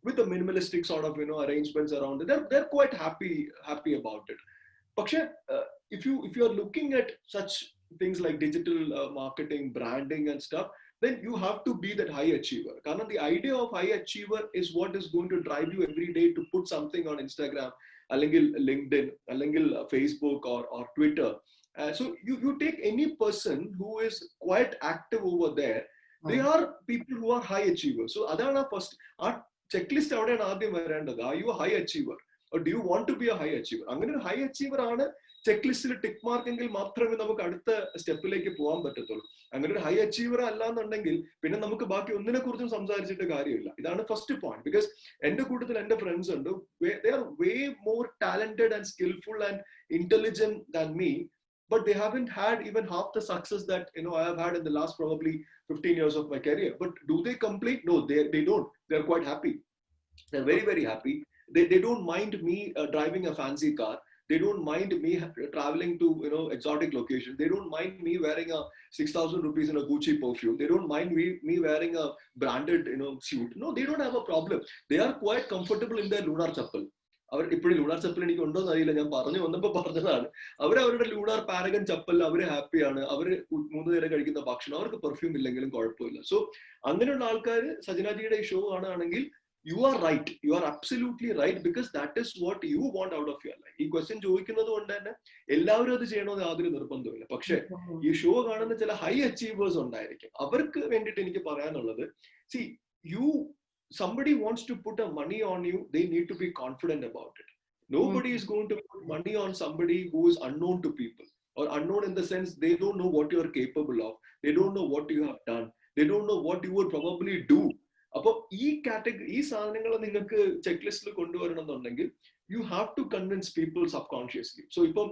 with the minimalistic sort of, arrangements around it. They're quite happy about it. പക്ഷെ if you are looking at such things like digital marketing, branding and stuff, then you have to be that high achiever. Because the idea of high achiever is what is going to drive you every day to put something on Instagram, അല്ലെങ്കിൽ LinkedIn, അല്ലെങ്കിൽ Facebook or Twitter. So you take any person who is quite active over there, they are people who are high achievers. So adana first our checklist avadeyana aadyam varendadu. Are you a high achiever or do you want to be a high achiever? അങ്ങനെ ഒരു high achiever ആണ് ചെക്ക്ലിസ്റ്റിൽ tick mark എങ്കിൽ മാത്രമേ നമുക്ക് അടുത്ത സ്റ്റെപ്പിലേക്ക് പോകാൻ പറ്റത്തുള്ളൂ. അങ്ങനെ ഒരു ഹൈ അച്ചീവർ അല്ല എന്നുണ്ടെങ്കിൽ പിന്നെ നമുക്ക് ബാക്കി ഒന്നിനെ കുറിച്ചും സംസാരിച്ചിട്ട് കാര്യമില്ല. ഇതാണ് ഫസ്റ്റ് പോയിന്റ്. ബിക്കോസ് എന്റെ കൂട്ടത്തിൽ എന്റെ ഫ്രണ്ട്സ് ഉണ്ട്, they are way more talented and skillful and intelligent than me, but they haven't had even half the success that I have had in the last probably 15 years of my career. But do they complain? No, they don't. They're quite happy. They're very, very happy. They don't mind me driving a fancy car. They don't mind me traveling to exotic locations. They don't mind me wearing a 6,000 rupees in a Gucci perfume. They don't mind me wearing a branded suit. No, they don't have a problem. They are quite comfortable in their lunar chappal. അവർ ഇപ്പോഴും lunar chappal എനിക്ക് ഉണ്ടോ എന്ന് അറിയില്ല, ഞാൻ പറഞ്ഞു വന്നപ്പോൾ പറഞ്ഞതാണ്. അവരുടെ ലൂണാർ പാരഗൺ ചപ്പൽ അവര് ഹാപ്പിയാണ്. അവര് 3 നേരം കഴിക്കുന്ന ഭക്ഷണം, അവർക്ക് പെർഫ്യൂം ഇല്ലെങ്കിലും കുഴപ്പമില്ല. സോ അങ്ങനെയുള്ള ആൾക്കാർ സജനാജിയുടെ ഈ ഷോ കാണുകയാണെങ്കിൽ you are right, you are absolutely right, because that is what you want out of your life. ഈ ക്വസ്റ്റ്യൻ ചോദിക്കുന്നത് കൊണ്ട് തന്നെ എല്ലാവരും അത് ചെയ്യണമെന്ന് യാതൊരു നിർബന്ധമില്ല. പക്ഷെ ഈ ഷോ കാണുന്ന ചില ഹൈ അച്ചീവേഴ്സ് ഉണ്ടായിരിക്കും. അവർക്ക് വേണ്ടിയിട്ട് എനിക്ക് പറയാനുള്ളത്, see, somebody wants to put a money on you, they need to be confident about it. Nobody is going to put money on somebody who is unknown to people, or unknown in the sense they don't know what you are capable of, they don't know what you have done, they don't know what you would probably do. അപ്പോൾ ഈ സാധനങ്ങൾ നിങ്ങൾക്ക് check ലിസ്റ്റിൽ കൊണ്ടുവരണം എന്നുണ്ടെങ്കിൽ you have to convince people subconsciously. So ഇപ്പൊ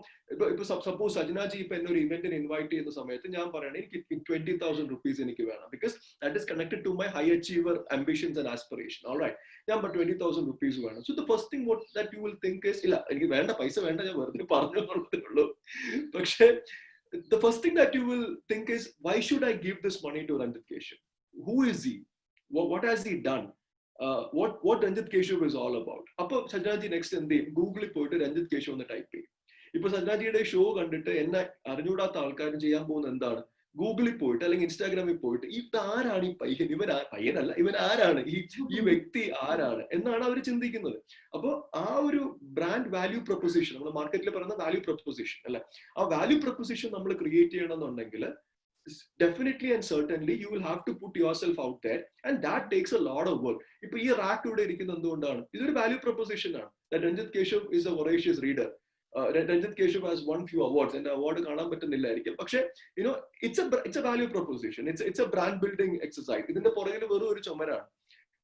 suppose സജനാജി ഇപ്പൊ എന്നെ ഒരു ഇവന്റിന് ഇൻവൈറ്റ് ചെയ്യുന്ന സമയത്ത് ഞാൻ പറയണേ എനിക്ക് 20,000 rupees എനിക്ക് വേണം, because that is connected to my high achiever ambitions and aspiration. All right, ഞാൻ 20,000 rupees വേണം. So the first thing that you will think is, ഇല്ല എനിക്ക് വേണ്ട, പൈസ വേണ്ട, ഞാൻ വെറുതെ പറഞ്ഞു എന്നുള്ളതേ. പക്ഷേ the first thing that you will think is, why should I give this money to Ranjit Keshav? Who is he? What has he done? What Ranjit Keshav is all about? അപ്പൊ സജനാജി നെക്സ്റ്റ് എന്ത് ചെയ്യും? ഗൂഗിളിൽ പോയിട്ട് രഞ്ജിത്ത് കേശവ് എന്ന് type ചെയ്യും. ഇപ്പൊ സജനാജിയുടെ show കണ്ടിട്ട് എന്നെ അറിഞ്ഞൂടാത്ത ആൾക്കാരും ചെയ്യാൻ പോകുന്നത് എന്താണ്? ഗൂഗിളിൽ പോയിട്ട് അല്ലെങ്കിൽ ഇൻസ്റ്റാഗ്രാമിൽ പോയിട്ട് ഇതാരാണ് ഈ പയ്യൻ, പയ്യനല്ല, ഇവൻ ആരാണ്, ഈ വ്യക്തി ആരാണ് എന്നാണ് അവർ ചിന്തിക്കുന്നത്. അപ്പോൾ ആ ഒരു ബ്രാൻഡ് വാല്യൂ പ്രൊപ്പോസിഷൻ, നമ്മൾ മാർക്കറ്റിൽ പറയുന്ന വാല്യൂ പ്രൊപ്പോസിഷൻ അല്ലെ, ആ വാല്യൂ പ്രൊപ്പോസിഷൻ നമ്മൾ ക്രിയേറ്റ് ചെയ്യണമെന്നുണ്ടെങ്കിൽ definitely and certainly you will have to put yourself out there, and that takes a lot of work. ഇപ്പൊ ഈ റാക്ക് ഇവിടെ ഇരിക്കുന്ന എന്തുകൊണ്ടാണ്? ഇതൊരു വാല്യൂ പ്രൊപ്പോസിഷൻ ആണ്. That Ranjit Keshav is a voracious reader. Ranjit Keshav has won few awards and award കാണാൻ പറ്റുന്നില്ലായിരിക്കും. പക്ഷേ it's a value proposition. It's a brand building exercise. ഇതിന്റെ പുറകിൽ വെറും ഒരു ചുമരാണ്.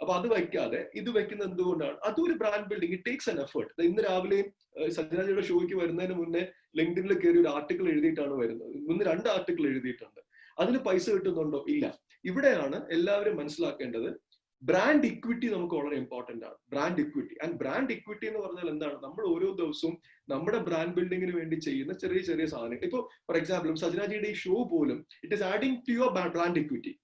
അപ്പൊ അത് വയ്ക്കാതെ ഇത് വെക്കുന്നത് എന്തുകൊണ്ടാണ്? അതൊരു brand building. It takes N effort. ഇന്ന് രാവിലെ സജ്ജനാജിയുടെ ഷോയ്ക്ക് വരുന്നതിന് മുന്നേ ലിങ്ക്ഡിനിൽ കയറി ഒരു ആർട്ടിക്കിൾ എഴുതിയിട്ടാണ് വരുന്നത്. മുന്ന് 2 ആർട്ടിക്കിൾ എഴുതിയിട്ടുണ്ട്. അതിന് പൈസ കിട്ടുന്നുണ്ടോ? ഇല്ല. ഇവിടെയാണ് എല്ലാവരും മനസ്സിലാക്കേണ്ടത് ബ്രാൻഡ് ഇക്വിറ്റി നമുക്ക് വളരെ ഇമ്പോർട്ടന്റ് ആണ്. Brand equity. And brand equity എന്ന് പറഞ്ഞാൽ എന്താണ്? നമ്മൾ ഓരോ ദിവസവും നമ്മുടെ ബ്രാൻഡ് ബിൽഡിങ്ങിന് വേണ്ടി ചെയ്യുന്ന ചെറിയ ചെറിയ സാധനങ്ങൾ. ഇപ്പൊ ഫോർ എക്സാമ്പിൾ സജ്ജനാജിയുടെ ഈ ഷോ പോലും it is adding to your brand equity.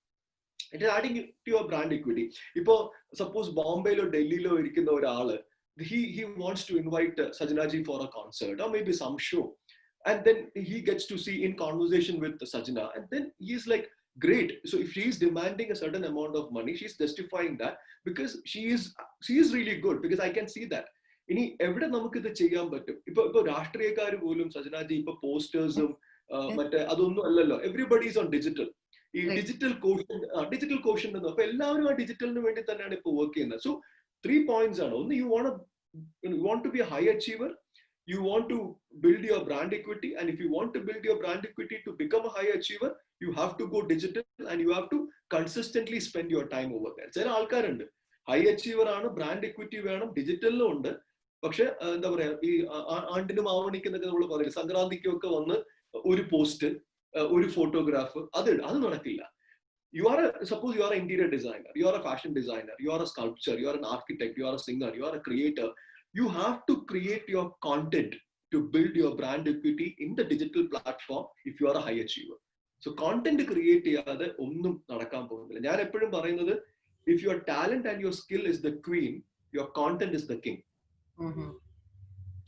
It is adding to your brand equity. Ipo suppose Bombay or Delhi lo irikkunna oralu, he wants to invite Sajnaji for a concert or maybe some show, and then he gets to see in conversation with Sajna, and then he is like, great. So if she is demanding a certain amount of money, she is justifying that because she is really good, because I can see that. ഇനി എവിടെ നമുക്ക് ഇത് ചെയ്യാൻ പറ്റും? ഇപ്പൊ രാഷ്ട്രീയക്കാർ പോലും സജ്നാജി ഇപ്പൊ പോസ്റ്റേഴ്സും മറ്റേ അതൊന്നും അല്ലല്ലോ. Everybody is on digital. ഈ ഡിജിറ്റൽ കോഷൻ എന്ന് അപ്പൊ എല്ലാവരും ആ ഡിജിറ്റലിന് വേണ്ടി തന്നെയാണ് ഇപ്പൊ വർക്ക് ചെയ്യുന്നത്. സോ 3 points ആണ്. ഒന്ന്, you want to be a high achiever, you want to build your brand equity, and if you want to build your brand equity to become a high achiever, you have to go digital and you have to consistently spend your time over there. ചില ആൾക്കാരുണ്ട് high achiever ആണ്, brand equity വേണം, ഡിജിറ്റലിലും ഉണ്ട്. പക്ഷെ എന്താ പറയാ, ഈ ആണ്ടിനും ആവണിക്കുന്നൊക്കെ നമ്മൾ പറയില്ല, സംക്രാന്തിക്കും ഒക്കെ വന്ന് ഒരു പോസ്റ്റ്, ഒരു ഫോട്ടോഗ്രാഫ്, അത് നടക്കില്ല. Suppose you are an interior designer, you are a fashion designer, you are a sculptor, you are an architect, you are a singer, you are a creator. You have to create your content to build your brand equity in the digital platform if you are a high achiever. So content create ചെയ്യാതെ ഒന്നും നടക്കാൻ പോകുന്നില്ല. ഞാൻ എപ്പോഴും പറയുന്നത്, if your talent and your skill is the queen, your content is the king.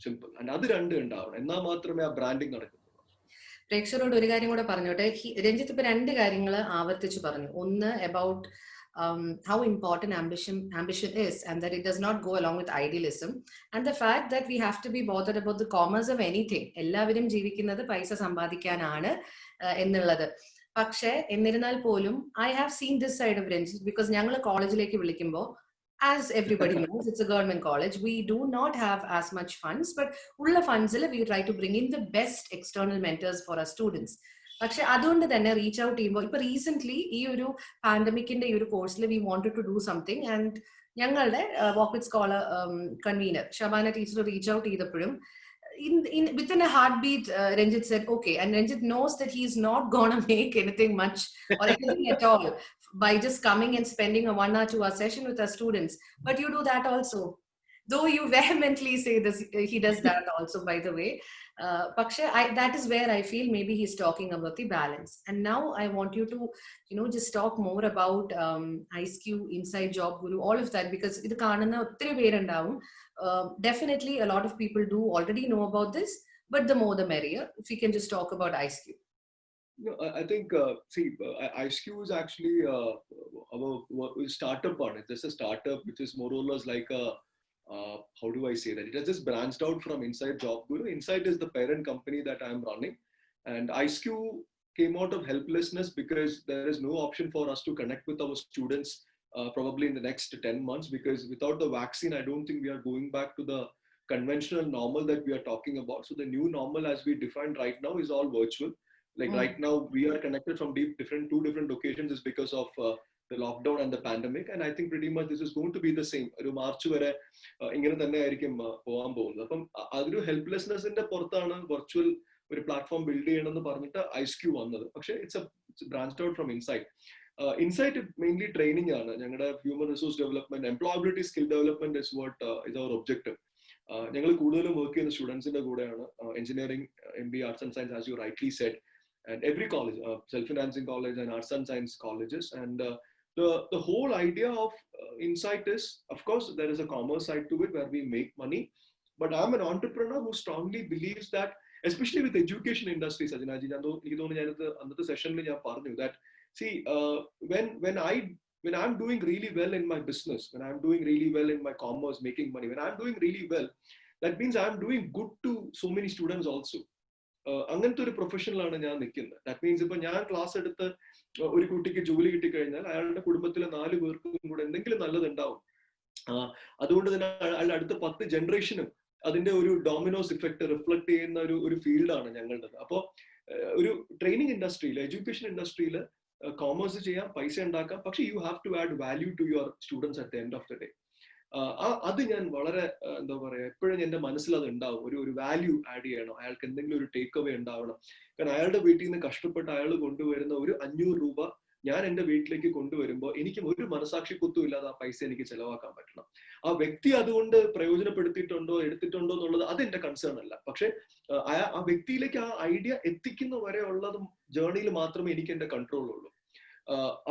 Simple. And അത് രണ്ടും ഉണ്ടാവണം, എന്നാൽ മാത്രമേ ആ ബ്രാൻഡിങ് നടക്കൂ. പ്രേക്ഷകരോട് ഒരു കാര്യം കൂടെ പറഞ്ഞോട്ടെ. രഞ്ജിത്ത് ഇപ്പൊ 2 കാര്യങ്ങൾ ആവർത്തിച്ചു പറഞ്ഞു. ഒന്ന് about how important ambition is, and that it does not go along with idealism, and the fact that we have to be bothered about the commerce of anything. എല്ലാവരും ജീവിക്കുന്നത് പൈസ സമ്പാദിക്കാനാണ് എന്നുള്ളത്. പക്ഷേ എന്നിരുന്നാൽ പോലും I have seen this side of Ranjit, because ഞങ്ങൾ കോളേജിലേക്ക് വിളിക്കുമ്പോൾ, as everybody knows, it's a government college. We do not have as much funds, but ulla funds we try to bring in the best external mentors for our students. പക്ഷെ അതുകൊണ്ട് തന്നെ reach out ചെയ്യുമ്പോൾ, ഇപ്പൊ recent ഈ ഒരു പാൻഡമിക്കിന്റെ ഈ ഒരു കോഴ്സിൽ we wanted to do something, and ഞങ്ങളുടെ walk with scholar convenor Shabana teacher reach out ചെയ്തപ്പോഴും within a heartbeat, Ranjit said okay, and Ranjit knows that he's not gonna make anything much or anything at all by just coming and spending a 1 or 2 hour session with our students. But you do that also, though you vehemently say this, he does that also, by the way. That is where I feel maybe he's talking about the balance. And now I want you to just talk more about IceQ, Inside Job Guru, all of that, because idu കാണുന്ന ഒത്തിരി പേരുണ്ടാവും. Definitely a lot of people do already know about this, but the more the merrier. If you can just talk about IceQ. I think IceQ is actually our startup on it. It's a startup which is more or less like a how do I say that? It has just branched out from Inside Job Guru. Inside is the parent company that I am running, and IceQ came out of helplessness because there is no option for us to connect with our students probably in the next 10 months, because without the vaccine, I don't think we are going back to the conventional normal that we are talking about. So the new normal as we define right now is all virtual. Like right now we are connected from two different locations is because of the lockdown and the pandemic, and I think pretty much this is going to be the same. ഒരു March വരെ ഇങ്ങനെ തന്നെ ആയിരിക്കും പോകാൻ പോകുന്നത്. അപ്പം അതൊരു ഹെൽപ്ലെസ്നെസിന്റെ പുറത്താണ് വെർച്വൽ ഒരു പ്ലാറ്റ്ഫോം ബിൽഡ് ചെയ്യണമെന്ന് പറഞ്ഞിട്ട് IceQ വന്നത്. പക്ഷേ it's branched out from Inside. Inside mainly training ആണ്. ഞങ്ങളുടെ human resource development, employability skill development is what is our objective. ഞങ്ങൾ കൂടുതലും വർക്ക് ചെയ്യുന്ന സ്റ്റുഡൻസിന്റെ കൂടെയാണ്. Engineering, MBA, Arts and Science, as you rightly said, and every college, self-financing college and arts and science colleges. And the whole idea of Insight is, of course, there is a commerce side to it where we make money, but I'm an entrepreneur who strongly believes that, especially with the education industry, Sajnaji, another session mein parnu that, see, when I'm doing really well in my business, when I'm doing really well in my commerce, making money, when I'm doing really well, that means I'm doing good to so many students also. അങ്ങനത്തെ ഒരു പ്രൊഫഷനിലാണ് ഞാൻ നിൽക്കുന്നത്. That means ഇപ്പൊ ഞാൻ class എടുത്ത് ഒരു കുട്ടിക്ക് ജോലി കിട്ടിക്കഴിഞ്ഞാൽ അയാളുടെ കുടുംബത്തിലെ 4 പേർക്കും കൂടെ എന്തെങ്കിലും നല്ലതുണ്ടാവും. അതുകൊണ്ട് തന്നെ അയാളുടെ അടുത്ത 10 ജനറേഷനും അതിന്റെ ഒരു ഡോമിനോസ് ഇഫക്റ്റ് റിഫ്ലക്ട് ചെയ്യുന്ന ഒരു ഫീൽഡാണ് ഞങ്ങളുടേത്. അപ്പോൾ ഒരു ട്രെയിനിങ് ഇൻഡസ്ട്രിയിൽ, എഡ്യൂക്കേഷൻ ഇൻഡസ്ട്രിയിൽ കോമേഴ്സ് ചെയ്യാം, പൈസ ഉണ്ടാക്കാം, പക്ഷെ you have to add value to your students at the end of the day. അത് ഞാൻ വളരെ എന്താ പറയാ, എപ്പോഴും എന്റെ മനസ്സിൽ അത് ഉണ്ടാവും. ഒരു വാല്യൂ ആഡ് ചെയ്യണം, അയാൾക്ക് എന്തെങ്കിലും ഒരു ടേക്ക് അവേ ഉണ്ടാവണം. കാരണം അയാളുടെ വീട്ടിൽ നിന്ന് കഷ്ടപ്പെട്ട് അയാൾ കൊണ്ടുവരുന്ന ഒരു 500 രൂപ ഞാൻ എന്റെ വീട്ടിലേക്ക് കൊണ്ടുവരുമ്പോൾ എനിക്ക് ഒരു മനസാക്ഷി കുത്തും ഇല്ലാതെ ആ പൈസ എനിക്ക് ചെലവാക്കാൻ പറ്റണം. ആ വ്യക്തി അതുകൊണ്ട് പ്രയോജനപ്പെടുത്തിയിട്ടുണ്ടോ എടുത്തിട്ടുണ്ടോ എന്നുള്ളത് അത് എന്റെ കൺസേൺ അല്ല. പക്ഷെ ആ വ്യക്തിയിലേക്ക് ആ ഐഡിയ എത്തിക്കുന്ന വരെ ഉള്ളതും ജേർണിയിൽ മാത്രമേ എനിക്ക് എന്റെ കൺട്രോൾ ഉള്ളൂ.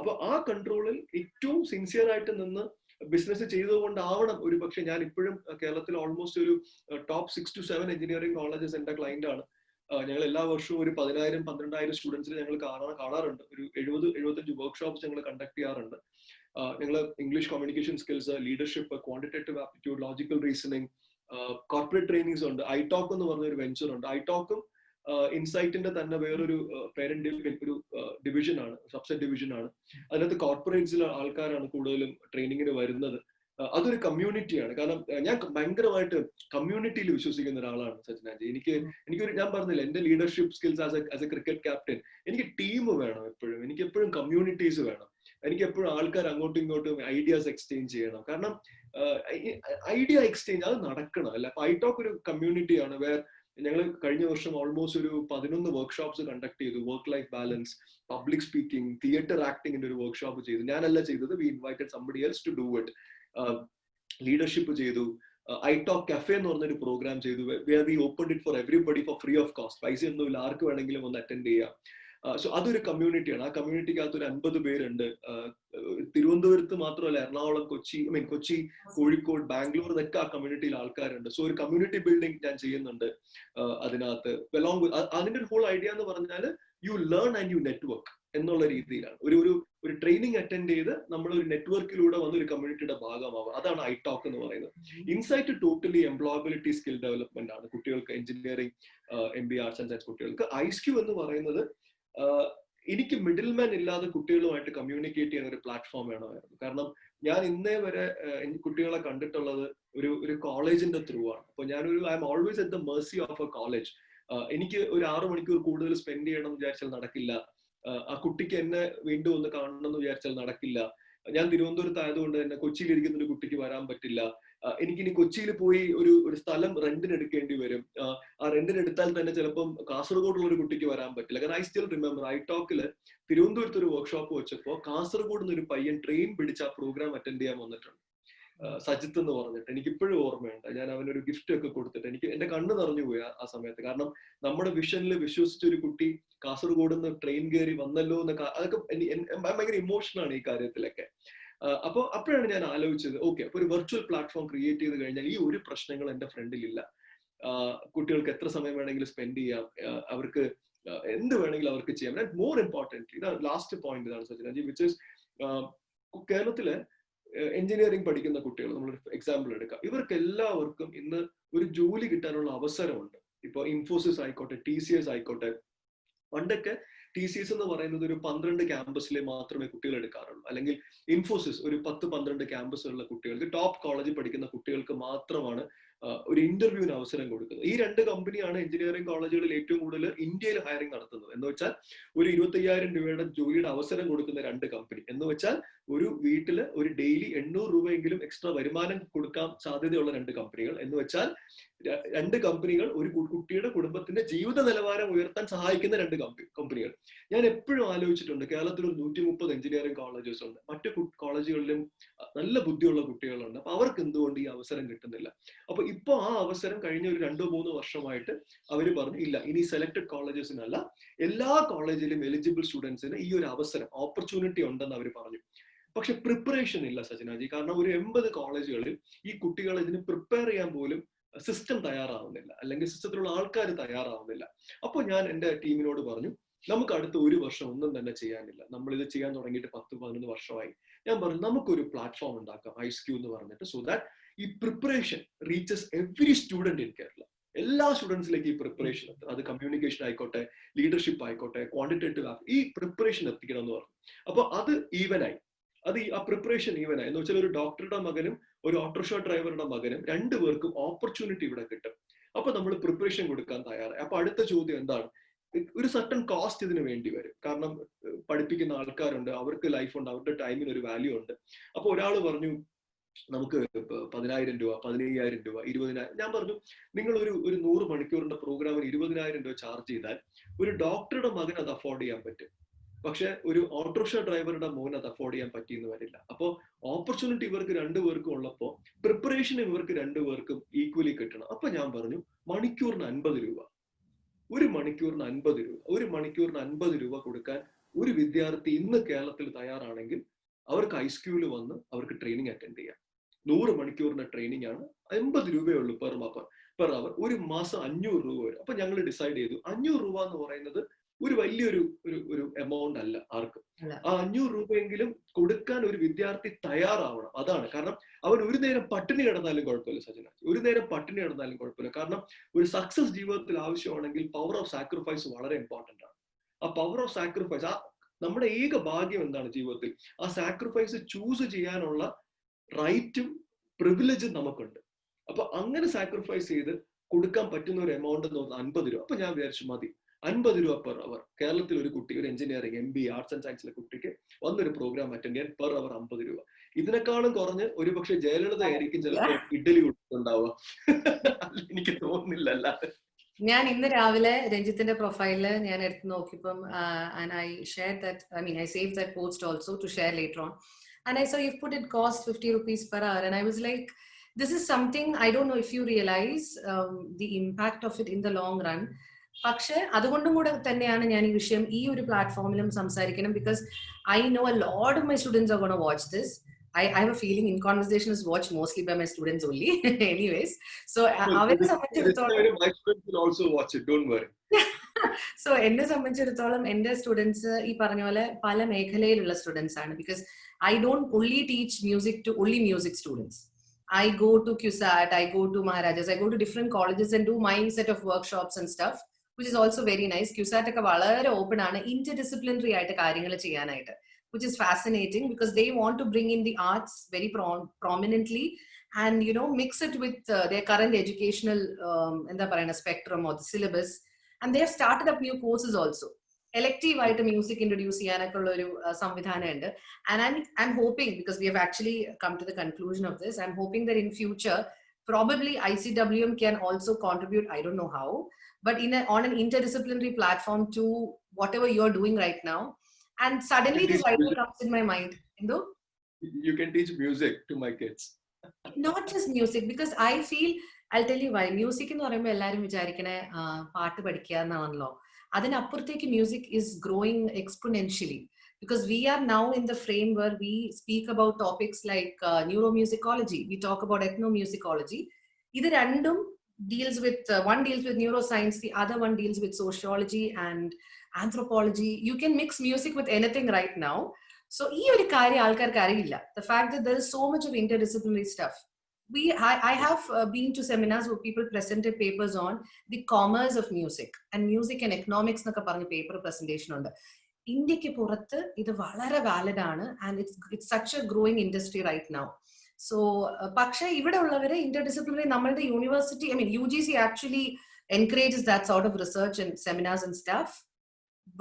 അപ്പൊ ആ കൺട്രോളിൽ ഏറ്റവും സിൻസിയർ ആയിട്ട് നിന്ന് ബിസിനസ് ചെയ്തുകൊണ്ടാവണം ഒരു പക്ഷെ ഞാൻ ഇപ്പോഴും കേരളത്തിൽ ഓൾമോസ്റ്റ് ഒരു ടോപ്പ് 6 to 7 എഞ്ചിനീയറിംഗ് കോളേജസ് എന്റെ ക്ലൈന്റ് ആണ്. ഞങ്ങൾ എല്ലാ വർഷവും ഒരു 10,000-12,000 സ്റ്റുഡൻസിന് ഞങ്ങൾ കാണാറുണ്ട്. ഒരു 70-75 വർക്ക്ഷോപ്സ് ഞങ്ങൾ കണ്ടക്ട് ചെയ്യാറുണ്ട്. ഞങ്ങൾ English communication skills, leadership, quantitative aptitude, logical reasoning, corporate trainings ഉണ്ട്. ഐടോക്ക് എന്ന് പറഞ്ഞ ഒരു വെഞ്ചർ ഉണ്ട്. ഐടോക്കും ഇൻസൈറ്റിന്റെ തന്നെ വേറൊരു പേരന്റ് ഒരു ഡിവിഷൻ ആണ്, സബ്സെറ്റ് ഡിവിഷൻ ആണ്. അതിനകത്ത് കോർപ്പറേറ്റ്സിലെ ആൾക്കാരാണ് കൂടുതലും ട്രെയിനിങ്ങിന് വരുന്നത്. അതൊരു കമ്മ്യൂണിറ്റിയാണ്. കാരണം ഞാൻ ഭയങ്കരമായിട്ട് കമ്മ്യൂണിറ്റിയിൽ വിശ്വസിക്കുന്ന ഒരാളാണ് സച്ചിനാജി. എനിക്കൊരു ഞാൻ പറഞ്ഞില്ല, എന്റെ leadership skills as A cricket captain, എനിക്ക് ടീം വേണം എപ്പോഴും. എനിക്ക് എപ്പോഴും കമ്മ്യൂണിറ്റീസ് വേണം. എനിക്ക് എപ്പോഴും ആൾക്കാർ അങ്ങോട്ടും ഇങ്ങോട്ടും ഐഡിയാസ് എക്സ്ചേഞ്ച് ചെയ്യണം. കാരണം ഐഡിയ എക്സ്ചേഞ്ച് അത് നടക്കണം അല്ല. അപ്പൊ ഐടോക്ക് ഒരു കമ്മ്യൂണിറ്റിയാണ്. ഞങ്ങൾ കഴിഞ്ഞ വർഷം ഓൾമോസ്റ്റ് ഒരു 11 വർക്ക്ഷോപ്സ് കണ്ടക്ട് ചെയ്തു. Work life balance, public speaking, theatre ആക്ടിങ്ങിന്റെ ഒരു വർക്ക്ഷോപ്പ് ചെയ്തു. ഞാനല്ല ചെയ്തത്, we invited somebody else to do it. Leadership ചെയ്തു. ഐടോക്ക് കഫേ എന്ന് പറഞ്ഞൊരു പ്രോഗ്രാം ചെയ്തു. We opened it for everybody free of ഓഫ് കോസ്റ്റ്. പൈസ ഒന്നുമില്ല, ആർക്ക് വേണമെങ്കിലും ഒന്ന് അറ്റൻഡ് ചെയ്യാം. സോ അതൊരു കമ്മ്യൂണിറ്റിയാണ്. ആ കമ്മ്യൂണിറ്റിക്കകത്ത് ഒരു 50 പേരുണ്ട്. തിരുവനന്തപുരത്ത് മാത്രമല്ല, എറണാകുളം, കൊച്ചി, കോഴിക്കോട്, ബാംഗ്ലൂർ എന്നൊക്കെ ആ കമ്മ്യൂണിറ്റിയിൽ ആൾക്കാരുണ്ട്. സോ ഒരു കമ്മ്യൂണിറ്റി ബിൽഡിംഗ് ഞാൻ ചെയ്യുന്നുണ്ട് അതിനകത്ത്. അതിന്റെ ഒരു ഹോൾ ഐഡിയ എന്ന് പറഞ്ഞാൽ you learn and you network എന്നുള്ള രീതിയിലാണ്. ഒരു ട്രെയിനിങ് അറ്റൻഡ് ചെയ്ത് നമ്മൾ ഒരു നെറ്റ്വർക്കിലൂടെ വന്ന് ഒരു കമ്മ്യൂണിറ്റിയുടെ ഭാഗമാവുക. അതാണ് ഐടോക്ക് എന്ന് പറയുന്നത്. Insight totally employability skill development ആണ് കുട്ടികൾക്ക്, engineering, MBA, arts and science കുട്ടികൾക്ക്. ഐസ്ക്യൂ എന്ന് പറയുന്നത് എനിക്ക് മിഡിൽമാൻ ഇല്ലാതെ കുട്ടികളുമായിട്ട് കമ്മ്യൂണിക്കേറ്റ് ചെയ്യുന്ന ഒരു പ്ലാറ്റ്ഫോം വേണമായിരുന്നു. കാരണം ഞാൻ ഇന്നേ വരെ കുട്ടികളെ കണ്ടിട്ടുള്ളത് ഒരു കോളേജിന്റെ ത്രൂ ആണ്. അപ്പൊ I M always at the mercy of A college. എനിക്ക് ഒരു 6 മണിക്കൂർ കൂടുതൽ സ്പെൻഡ് ചെയ്യണം എന്ന് വിചാരിച്ചാൽ നടക്കില്ല. ആ കുട്ടിക്ക് എന്നെ വീണ്ടും ഒന്ന് കാണണം എന്ന് വിചാരിച്ചാൽ നടക്കില്ല. ഞാൻ തിരുവനന്തപുരത്ത് ആയതുകൊണ്ട് തന്നെ കൊച്ചിയിലിരിക്കുന്ന ഒരു കുട്ടിക്ക് വരാൻ പറ്റില്ല. എനിക്കിനി കൊച്ചിയിൽ പോയി ഒരു സ്ഥലം റെന്റിന് എടുക്കേണ്ടി വരും. ആ റെന്റിന് എടുത്താൽ തന്നെ ചിലപ്പം കാസർഗോഡുള്ള ഒരു കുട്ടിക്ക് വരാൻ പറ്റില്ല. കാരണം ഐ സ്റ്റിൽ റിമെമ്പർ ഐടോക്കില് തിരുവനന്തപുരത്ത് ഒരു വർക്ക്ഷോപ്പ് വെച്ചപ്പോൾ കാസർഗോഡ് നിന്ന് ഒരു പയ്യൻ ട്രെയിൻ പിടിച്ച് ആ പ്രോഗ്രാം അറ്റൻഡ് ചെയ്യാൻ വന്നിട്ടുണ്ട്. സജിത്ത് എന്ന് പറഞ്ഞിട്ട് എനിക്ക് ഇപ്പോഴും ഓർമ്മയുണ്ട്. ഞാൻ അവനൊരു ഗിഫ്റ്റ് ഒക്കെ കൊടുത്തിട്ട് എന്റെ കണ്ണ് നിറഞ്ഞു പോയി ആ സമയത്ത്. കാരണം നമ്മുടെ വിഷനിൽ വിശ്വസിച്ച ഒരു കുട്ടി കാസർഗോഡ് നിന്ന് ട്രെയിൻ കയറി വന്നല്ലോ എന്നൊക്കെ, അതൊക്കെ ഭയങ്കര ഇമോഷണലാണ് ഈ കാര്യത്തിലൊക്കെ. അപ്പോഴാണ് ഞാൻ ആലോചിച്ചത്, ഓക്കെ, അപ്പൊ ഒരു വെർച്വൽ പ്ലാറ്റ്ഫോം ക്രിയേറ്റ് ചെയ്ത് കഴിഞ്ഞാൽ ഈ ഒരു പ്രശ്നങ്ങൾ എന്റെ ഫ്രണ്ടിലില്ല. കുട്ടികൾക്ക് എത്ര സമയം വേണമെങ്കിലും സ്പെൻഡ് ചെയ്യാം, അവർക്ക് എന്ത് വേണമെങ്കിലും അവർക്ക് ചെയ്യാം. ആൻഡ് മോർ ഇമ്പോർട്ടൻ്റ്ലി, ഇതാണ് ലാസ്റ്റ് പോയിന്റ്, ഇതാണ് സച്ചിനാജി, വിച്ച് ഇസ് കേരളത്തിലെ എഞ്ചിനീയറിംഗ് പഠിക്കുന്ന കുട്ടികൾ, നമ്മളൊരു എക്സാമ്പിൾ എടുക്കാം. ഇവർക്ക് എല്ലാവർക്കും ഇന്ന് ഒരു ജോലി കിട്ടാനുള്ള അവസരമുണ്ട്. ഇപ്പൊ ഇൻഫോസിസ് ആയിക്കോട്ടെ, TCS ആയിക്കോട്ടെ. പണ്ടൊക്കെ TCS എന്ന് പറയുന്നത് ഒരു 12 ക്യാമ്പസിലെ മാത്രമേ കുട്ടികൾ എടുക്കാറുള്ളൂ. അല്ലെങ്കിൽ ഇൻഫോസിസ് ഒരു 10-12 ക്യാമ്പസുള്ള കുട്ടികൾക്ക്, ടോപ്പ് കോളേജിൽ പഠിക്കുന്ന കുട്ടികൾക്ക് മാത്രമാണ് ഒരു ഇന്റർവ്യൂവിന് അവസരം കൊടുക്കുന്നത്. ഈ 2 കമ്പനിയാണ് എഞ്ചിനീയറിംഗ് കോളേജുകളിൽ ഏറ്റവും കൂടുതൽ ഇന്ത്യയിൽ ഹയറിംഗ് നടത്തുന്നത്. എന്ന് വെച്ചാൽ ഒരു 25,000 രൂപയുടെ ജോലിയുടെ അവസരം കൊടുക്കുന്ന 2 കമ്പനി. എന്ന് വെച്ചാൽ ഒരു വീട്ടില് ഒരു ഡെയിലി 800 രൂപയെങ്കിലും എക്സ്ട്രാ വരുമാനം കൊടുക്കാൻ സാധ്യതയുള്ള 2 കമ്പനികൾ. എന്ന് വെച്ചാൽ 2 കമ്പനികൾ ഒരു കുട്ടിയുടെ കുടുംബത്തിന്റെ ജീവിത നിലവാരം ഉയർത്താൻ സഹായിക്കുന്ന 2 കമ്പനികൾ. ഞാൻ എപ്പോഴും ആലോചിച്ചിട്ടുണ്ട്, കേരളത്തിൽ ഒരു 130 എഞ്ചിനീയറിംഗ് കോളേജസ് ഉണ്ട്. മറ്റു കോളേജുകളിലും നല്ല ബുദ്ധിയുള്ള കുട്ടികളുണ്ട്. അപ്പൊ അവർക്ക് എന്തുകൊണ്ട് ഈ അവസരം കിട്ടുന്നില്ല? അപ്പൊ ഇപ്പൊ ആ അവസരം കഴിഞ്ഞ ഒരു 2-3 വർഷമായിട്ട് അവര് പറഞ്ഞു, ഇല്ല, ഇനി സെലക്ടഡ് കോളേജസിനല്ല, എല്ലാ കോളേജിലും എലിജിബിൾ സ്റ്റുഡൻസിന് ഈ ഒരു അവസരം, ഓപ്പർച്യൂണിറ്റി ഉണ്ടെന്ന് അവർ പറഞ്ഞു. പക്ഷെ പ്രിപ്പറേഷൻ ഇല്ല സച്ചിനാജി. കാരണം ഒരു 80 കോളേജുകളിൽ ഈ കുട്ടികളെ ഇതിന് പ്രിപ്പയർ ചെയ്യാൻ പോലും സിസ്റ്റം തയ്യാറാവുന്നില്ല, അല്ലെങ്കിൽ സിസ്റ്റത്തിലുള്ള ആൾക്കാർ തയ്യാറാവുന്നില്ല. അപ്പൊ ഞാൻ എന്റെ ടീമിനോട് പറഞ്ഞു, നമുക്ക് അടുത്ത 1 വർഷം ഒന്നും തന്നെ ചെയ്യാനില്ല, നമ്മൾ ഇത് ചെയ്യാൻ തുടങ്ങിയിട്ട് 10-11 വർഷമായി. ഞാൻ പറഞ്ഞു, നമുക്കൊരു പ്ലാറ്റ്ഫോം ഉണ്ടാക്കാം, ഐസ്ക്യൂ എന്ന് പറഞ്ഞിട്ട്, സോ ദാറ്റ് ഈ preparation reaches every student in Kerala. എല്ലാ സ്റ്റുഡൻസിലേക്ക് ഈ പ്രിപ്പറേഷൻ, അത് കമ്മ്യൂണിക്കേഷൻ ആയിക്കോട്ടെ, ലീഡർഷിപ്പ് ആയിക്കോട്ടെ, ക്വാണ്ടിറ്റേറ്റീവ് ഈ പ്രിപ്പറേഷൻ എത്തിക്കണം എന്ന് പറഞ്ഞു. അപ്പൊ അത് ഈവനായി, ആ പ്രിപ്പറേഷൻ ഈവനായി. എന്ന് വെച്ചാൽ ഒരു ഡോക്ടറുടെ മകനും ഒരു ഓട്ടോറിക്ഷ ഡ്രൈവറുടെ മകനും രണ്ടുപേർക്കും ഓപ്പർച്യൂണിറ്റി ഇവിടെ കിട്ടും. അപ്പൊ നമ്മൾ പ്രിപ്പറേഷൻ കൊടുക്കാൻ തയ്യാറായി. അപ്പൊ അടുത്ത ചോദ്യം എന്താണ്? ഒരു സർട്ടൺ കോസ്റ്റ് ഇതിന് വേണ്ടി വരും. കാരണം പഠിപ്പിക്കുന്ന ആൾക്കാരുണ്ട്, അവർക്ക് ലൈഫ് ഉണ്ട്, അവരുടെ ടൈമിന് ഒരു വാല്യൂ ഉണ്ട്. അപ്പൊ ഒരാൾ പറഞ്ഞു നമുക്ക് 10,000 രൂപ, 15,000 രൂപ, 20,000. ഞാൻ പറഞ്ഞു നിങ്ങൾ ഒരു 100 മണിക്കൂറിന്റെ പ്രോഗ്രാമിന് 20,000 രൂപ ചാർജ് ചെയ്താൽ ഒരു ഡോക്ടറുടെ മകൻ അത് അഫോർഡ് ചെയ്യാൻ പറ്റും. പക്ഷെ ഒരു ഓട്ടോറിക്ഷ ഡ്രൈവറുടെ മോൻ അത് അഫോർഡ് ചെയ്യാൻ പറ്റിയെന്ന് വരില്ല. അപ്പോൾ ഓപ്പർച്യൂണിറ്റി ഇവർക്ക് രണ്ടുപേർക്കും ഉള്ളപ്പോൾ പ്രിപ്പറേഷൻ ഇവർക്ക് രണ്ടുപേർക്കും ഈക്വലി കിട്ടണം. അപ്പൊ ഞാൻ പറഞ്ഞു മണിക്കൂറിന് 50 രൂപ, ഒരു മണിക്കൂറിന് 50 രൂപ, ഒരു മണിക്കൂറിന് 50 രൂപ കൊടുക്കാൻ ഒരു വിദ്യാർത്ഥി ഇന്ന് കേരളത്തിൽ തയ്യാറാണെങ്കിൽ അവർക്ക് ഐസ്ക്യൂല് വന്ന് അവർക്ക് ട്രെയിനിങ് അറ്റൻഡ് ചെയ്യാം. 100 മണിക്കൂറിന്റെ ട്രെയിനിങ് ആണ്, 50 രൂപയേ ഉള്ളൂ പെർ അവർ. ഒരു മാസം 500 രൂപ വരും. അപ്പൊ ഞങ്ങൾ ഡിസൈഡ് ചെയ്തു 500 രൂപ എന്ന് പറയുന്നത് ഒരു വലിയൊരു ഒരു എമൗണ്ട് അല്ല ആർക്കും. ആ 500 രൂപയെങ്കിലും കൊടുക്കാൻ ഒരു വിദ്യാർത്ഥി തയ്യാറാവണം. അതാണ് കാരണം. അവൻ ഒരു നേരം പട്ടിണി കിടന്നാലും കുഴപ്പമില്ല സജന, ഒരു നേരം പട്ടിണി കിടന്നാലും കുഴപ്പമില്ല. കാരണം ഒരു സക്സസ് ജീവിതത്തിൽ ആവശ്യമാണെങ്കിൽ പവർ ഓഫ് സാക്രിഫൈസ് വളരെ ഇമ്പോർട്ടന്റ് ആണ്. ആ പവർ ഓഫ് സാക്രിഫൈസ്, ആ നമ്മുടെ ഏക ഭാഗ്യം എന്താണ് ജീവിതത്തിൽ? ആ സാക്രിഫൈസ് ചൂസ് ചെയ്യാനുള്ള റൈറ്റും പ്രിവിലേജും നമുക്കുണ്ട്. അപ്പൊ അങ്ങനെ സാക്രിഫൈസ് ചെയ്ത് കൊടുക്കാൻ പറ്റുന്ന ഒരു എമൗണ്ട് എന്ന് പറഞ്ഞാൽ 50 രൂപ. അപ്പൊ ഞാൻ വിചാരിച്ചു മതി 50 രൂപ പെർ അവർ. കേരളത്തിൽ ഒരു കുട്ടി, ഒരു എഞ്ചിനീയറിംഗ് MBA ആർട്സ് ആൻഡ് സയൻസിലെ കുട്ടിക്ക് വന്നൊരു പ്രോഗ്രാം അറ്റൻഡ് ചെയ്യാൻ പെർ അവർ 50 രൂപ. ഇതിനേക്കാളും കുറഞ്ഞ് ഒരു പക്ഷെ ജയലളിത ആയിരിക്കും ചിലപ്പോൾ ഇഡ്ഡലി കൊടുക്കുന്നുണ്ടാവുക. എനിക്ക് തോന്നുന്നില്ല. അല്ലാതെ ഞാൻ ഇന്ന് രാവിലെ രഞ്ജിത്തിന്റെ പ്രൊഫൈലില് ഞാൻ എടുത്ത് നോക്കിയപ്പം and I shared that, I mean I saved that post also to share later on, and I saw you've put it cost 50 rupees per hour, and I was like, this is something I don't know if you realize the impact of it in the long run. പക്ഷെ അതുകൊണ്ടും കൂടെ തന്നെയാണ് ഞാൻ ഈ വിഷയം ഈ ഒരു പ്ലാറ്റ്ഫോമിലും സംസാരിക്കണം, because I know a lot of my students are going to watch this. I have a feeling In Conversation is watched mostly by my students only. Anyways, so അവരെ സംബന്ധിച്ചിടത്തോളം my students will also watch it, don't worry. So എന്നെ സംബന്ധിച്ചിടത്തോളം എന്റെ students ഈ പറഞ്ഞ പോലെ പല മേഖലയിലുള്ള സ്റ്റുഡൻസ് ആണ്. Because I don't only teach music to only music students. I go to CUSAT, I go to Maharajas, I go to different colleges and do my set of workshops and stuff, which is also very nice. CUSAT ഒക്കെ വളരെ open ആണ് interdisciplinary ആയിട്ട് കാര്യങ്ങൾ ചെയ്യാനായിട്ട്, which is fascinating because they want to bring in the arts very prominently and mix it with their current educational എന്താ പറയുന്ന spectrum or the syllabus, and they have started up new courses also. Elective ആയിട്ട് music introduce ചെയ്യാനൊക്കെ ഉള്ള ഒരു സംവിധാനം ഉണ്ട്. And I'm hoping, because we have actually come to the conclusion of this, I'm hoping that in future probably ICWM can also contribute, I don't know how, but on an interdisciplinary platform to whatever you're doing right now. And suddenly this idea comes in my mind. You can teach music to my kids. Not just music, because I feel, I'll tell you why. Music എന്ന് പറയുമ്പോൾ എല്ലാവരും വിചാരിക്കണേ പാട്ട് പഠിക്കുക എന്നാണല്ലോ. അതിനപ്പുറത്തേക്ക് music is growing exponentially, because we are now in the frame where we speak about topics like neuromusicology, we talk about ethnomusicology. ഇത് രണ്ടും deals with one deals with neuroscience, the other one deals with sociology and anthropology. You can mix music with anything right now. So ee oru karya aalkarku ariyilla, the fact that there is so much of interdisciplinary stuff. I have been to seminars where people presented papers on the commerce of music and music and economics എന്നൊക്കെ പറഞ്ഞ paper presentation ഉണ്ട്. ഇന്ത്യക്ക് പുറത്ത് ഇത് വളരെ valid ആണ്, and it's such a growing industry right now. So പക്ഷേ ഇവിടെ ഉള്ളവരെ interdisciplinary, നമ്മളുടെ university, I mean UGC actually encourages that sort of research and seminars and stuff,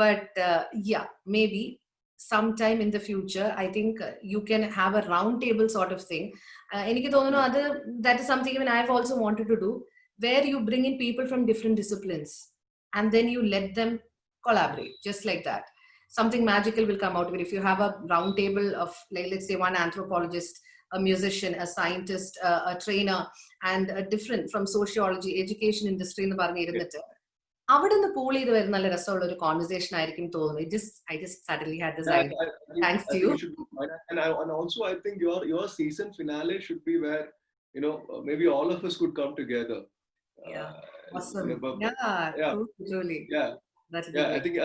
but yeah, maybe sometime in the future I think you can have a round table sort of thing. എനിക്ക് തോന്നുന്നു അത് that is something even I've also wanted to do, where you bring in people from different disciplines and then you let them collaborate just like that. Something magical will come out of it if you have a round table of, like, let's say one anthropologist, a musician, a scientist, a trainer, and a different from sociology, education industry എന്ന് പറഞ്ഞിരുന്നിട്ട് അവിടെ നിന്ന് pool ചെയ്ത് വരുന്ന നല്ല രസമുള്ള ഒരു conversation ആയിരിക്കും തോന്നുന്നു. I just suddenly had this idea. Thanks to you. And also I think your season finale should be where maybe all of us could come together. Yeah, awesome. Yeah, truly. Yeah, I think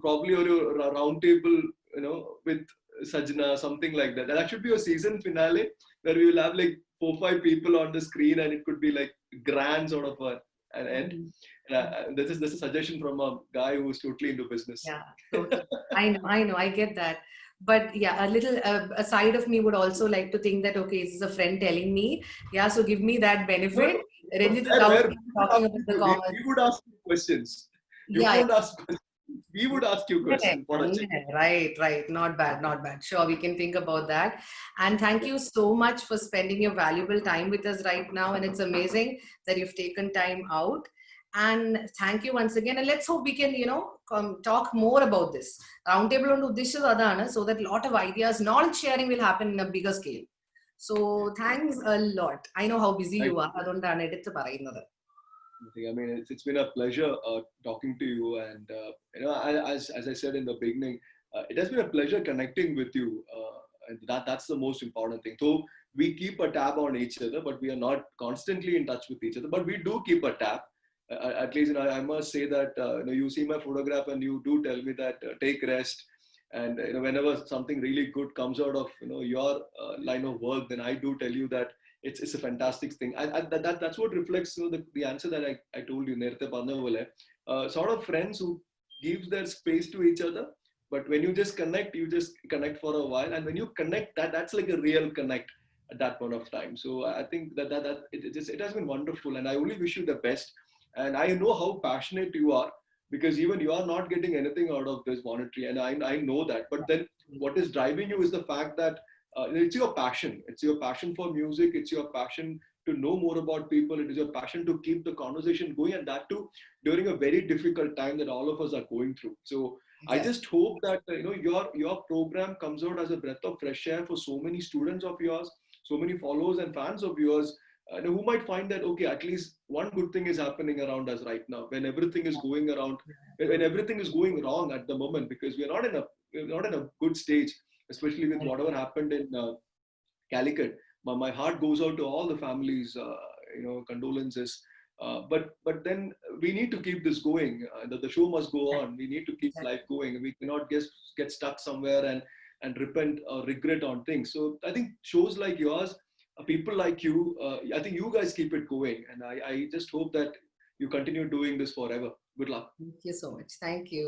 probably a round table, with Sajna, something like that. That should be a season finale where we will have like 4-5 people on the screen, and it could be like grand sort of an end. This is a suggestion from a guy who's totally into business. Yeah, totally. I know, I get that. But yeah, a little a side of me would also like to think that, okay, this is a friend telling me, yeah, so give me that No, benefit. no, Ranjit is where, out where here talking about the common. we would ask you questions. You Yeah, won't ask questions. We would ask you yeah, questions for a change. right, right. Not bad, not bad. Sure, we can think about that. And thank you so much for spending your valuable time with us right now. And it's amazing that you've taken time out. And thank you once again. And let's hope we can, talk more about this. Roundtable on Uddishya Adana, so that a lot of ideas, knowledge sharing will happen in a bigger scale. So thanks a lot. I know how busy Thank you are. അതുകൊണ്ടാണ് എടുത്ത് പറയുന്നത്. I mean, it's been a pleasure talking to you, and as I said in the beginning, it has been a pleasure connecting with you, and that's the most important thing. So we keep a tab on each other, but we are not constantly in touch with each other. But we do keep a tab. At least, I must say that you see my photograph and you do tell me that take rest, and whenever something really good comes out of your line of work, then I do tell you that it's a fantastic thing. That's what reflects the answer that I told you. Nerthe panna pole, sort of friends who gives their space to each other. But when you just connect for a while, and when you connect, that's like a real connect at that point of time. So I think that it has been wonderful, and I only wish you the best. And I know how passionate you are, because even you are not getting anything out of this monetary, and I know that. But then what is driving you is the fact that it's your passion. It's your passion for music. It's your passion to know more about people. It is your passion to keep the conversation going, and that too during a very difficult time that all of us are going through. So I Exactly. just hope that your program comes out as a breath of fresh air for so many students of yours, so many followers and fans of yours, who might find that, okay, at least one good thing is happening around us right now, when everything is going around, when everything is going wrong at the moment, because we're not in a good stage, especially with whatever happened in Calicut. My heart goes out to all the families. Condolences. But then we need to keep this going. The show must go on. We need to keep life going. We cannot get stuck somewhere and repent or regret on things. So I think shows like yours, people like you, I think you guys keep it going, and I just hope that you continue doing this forever. Good luck. Thank you so much. Thank you.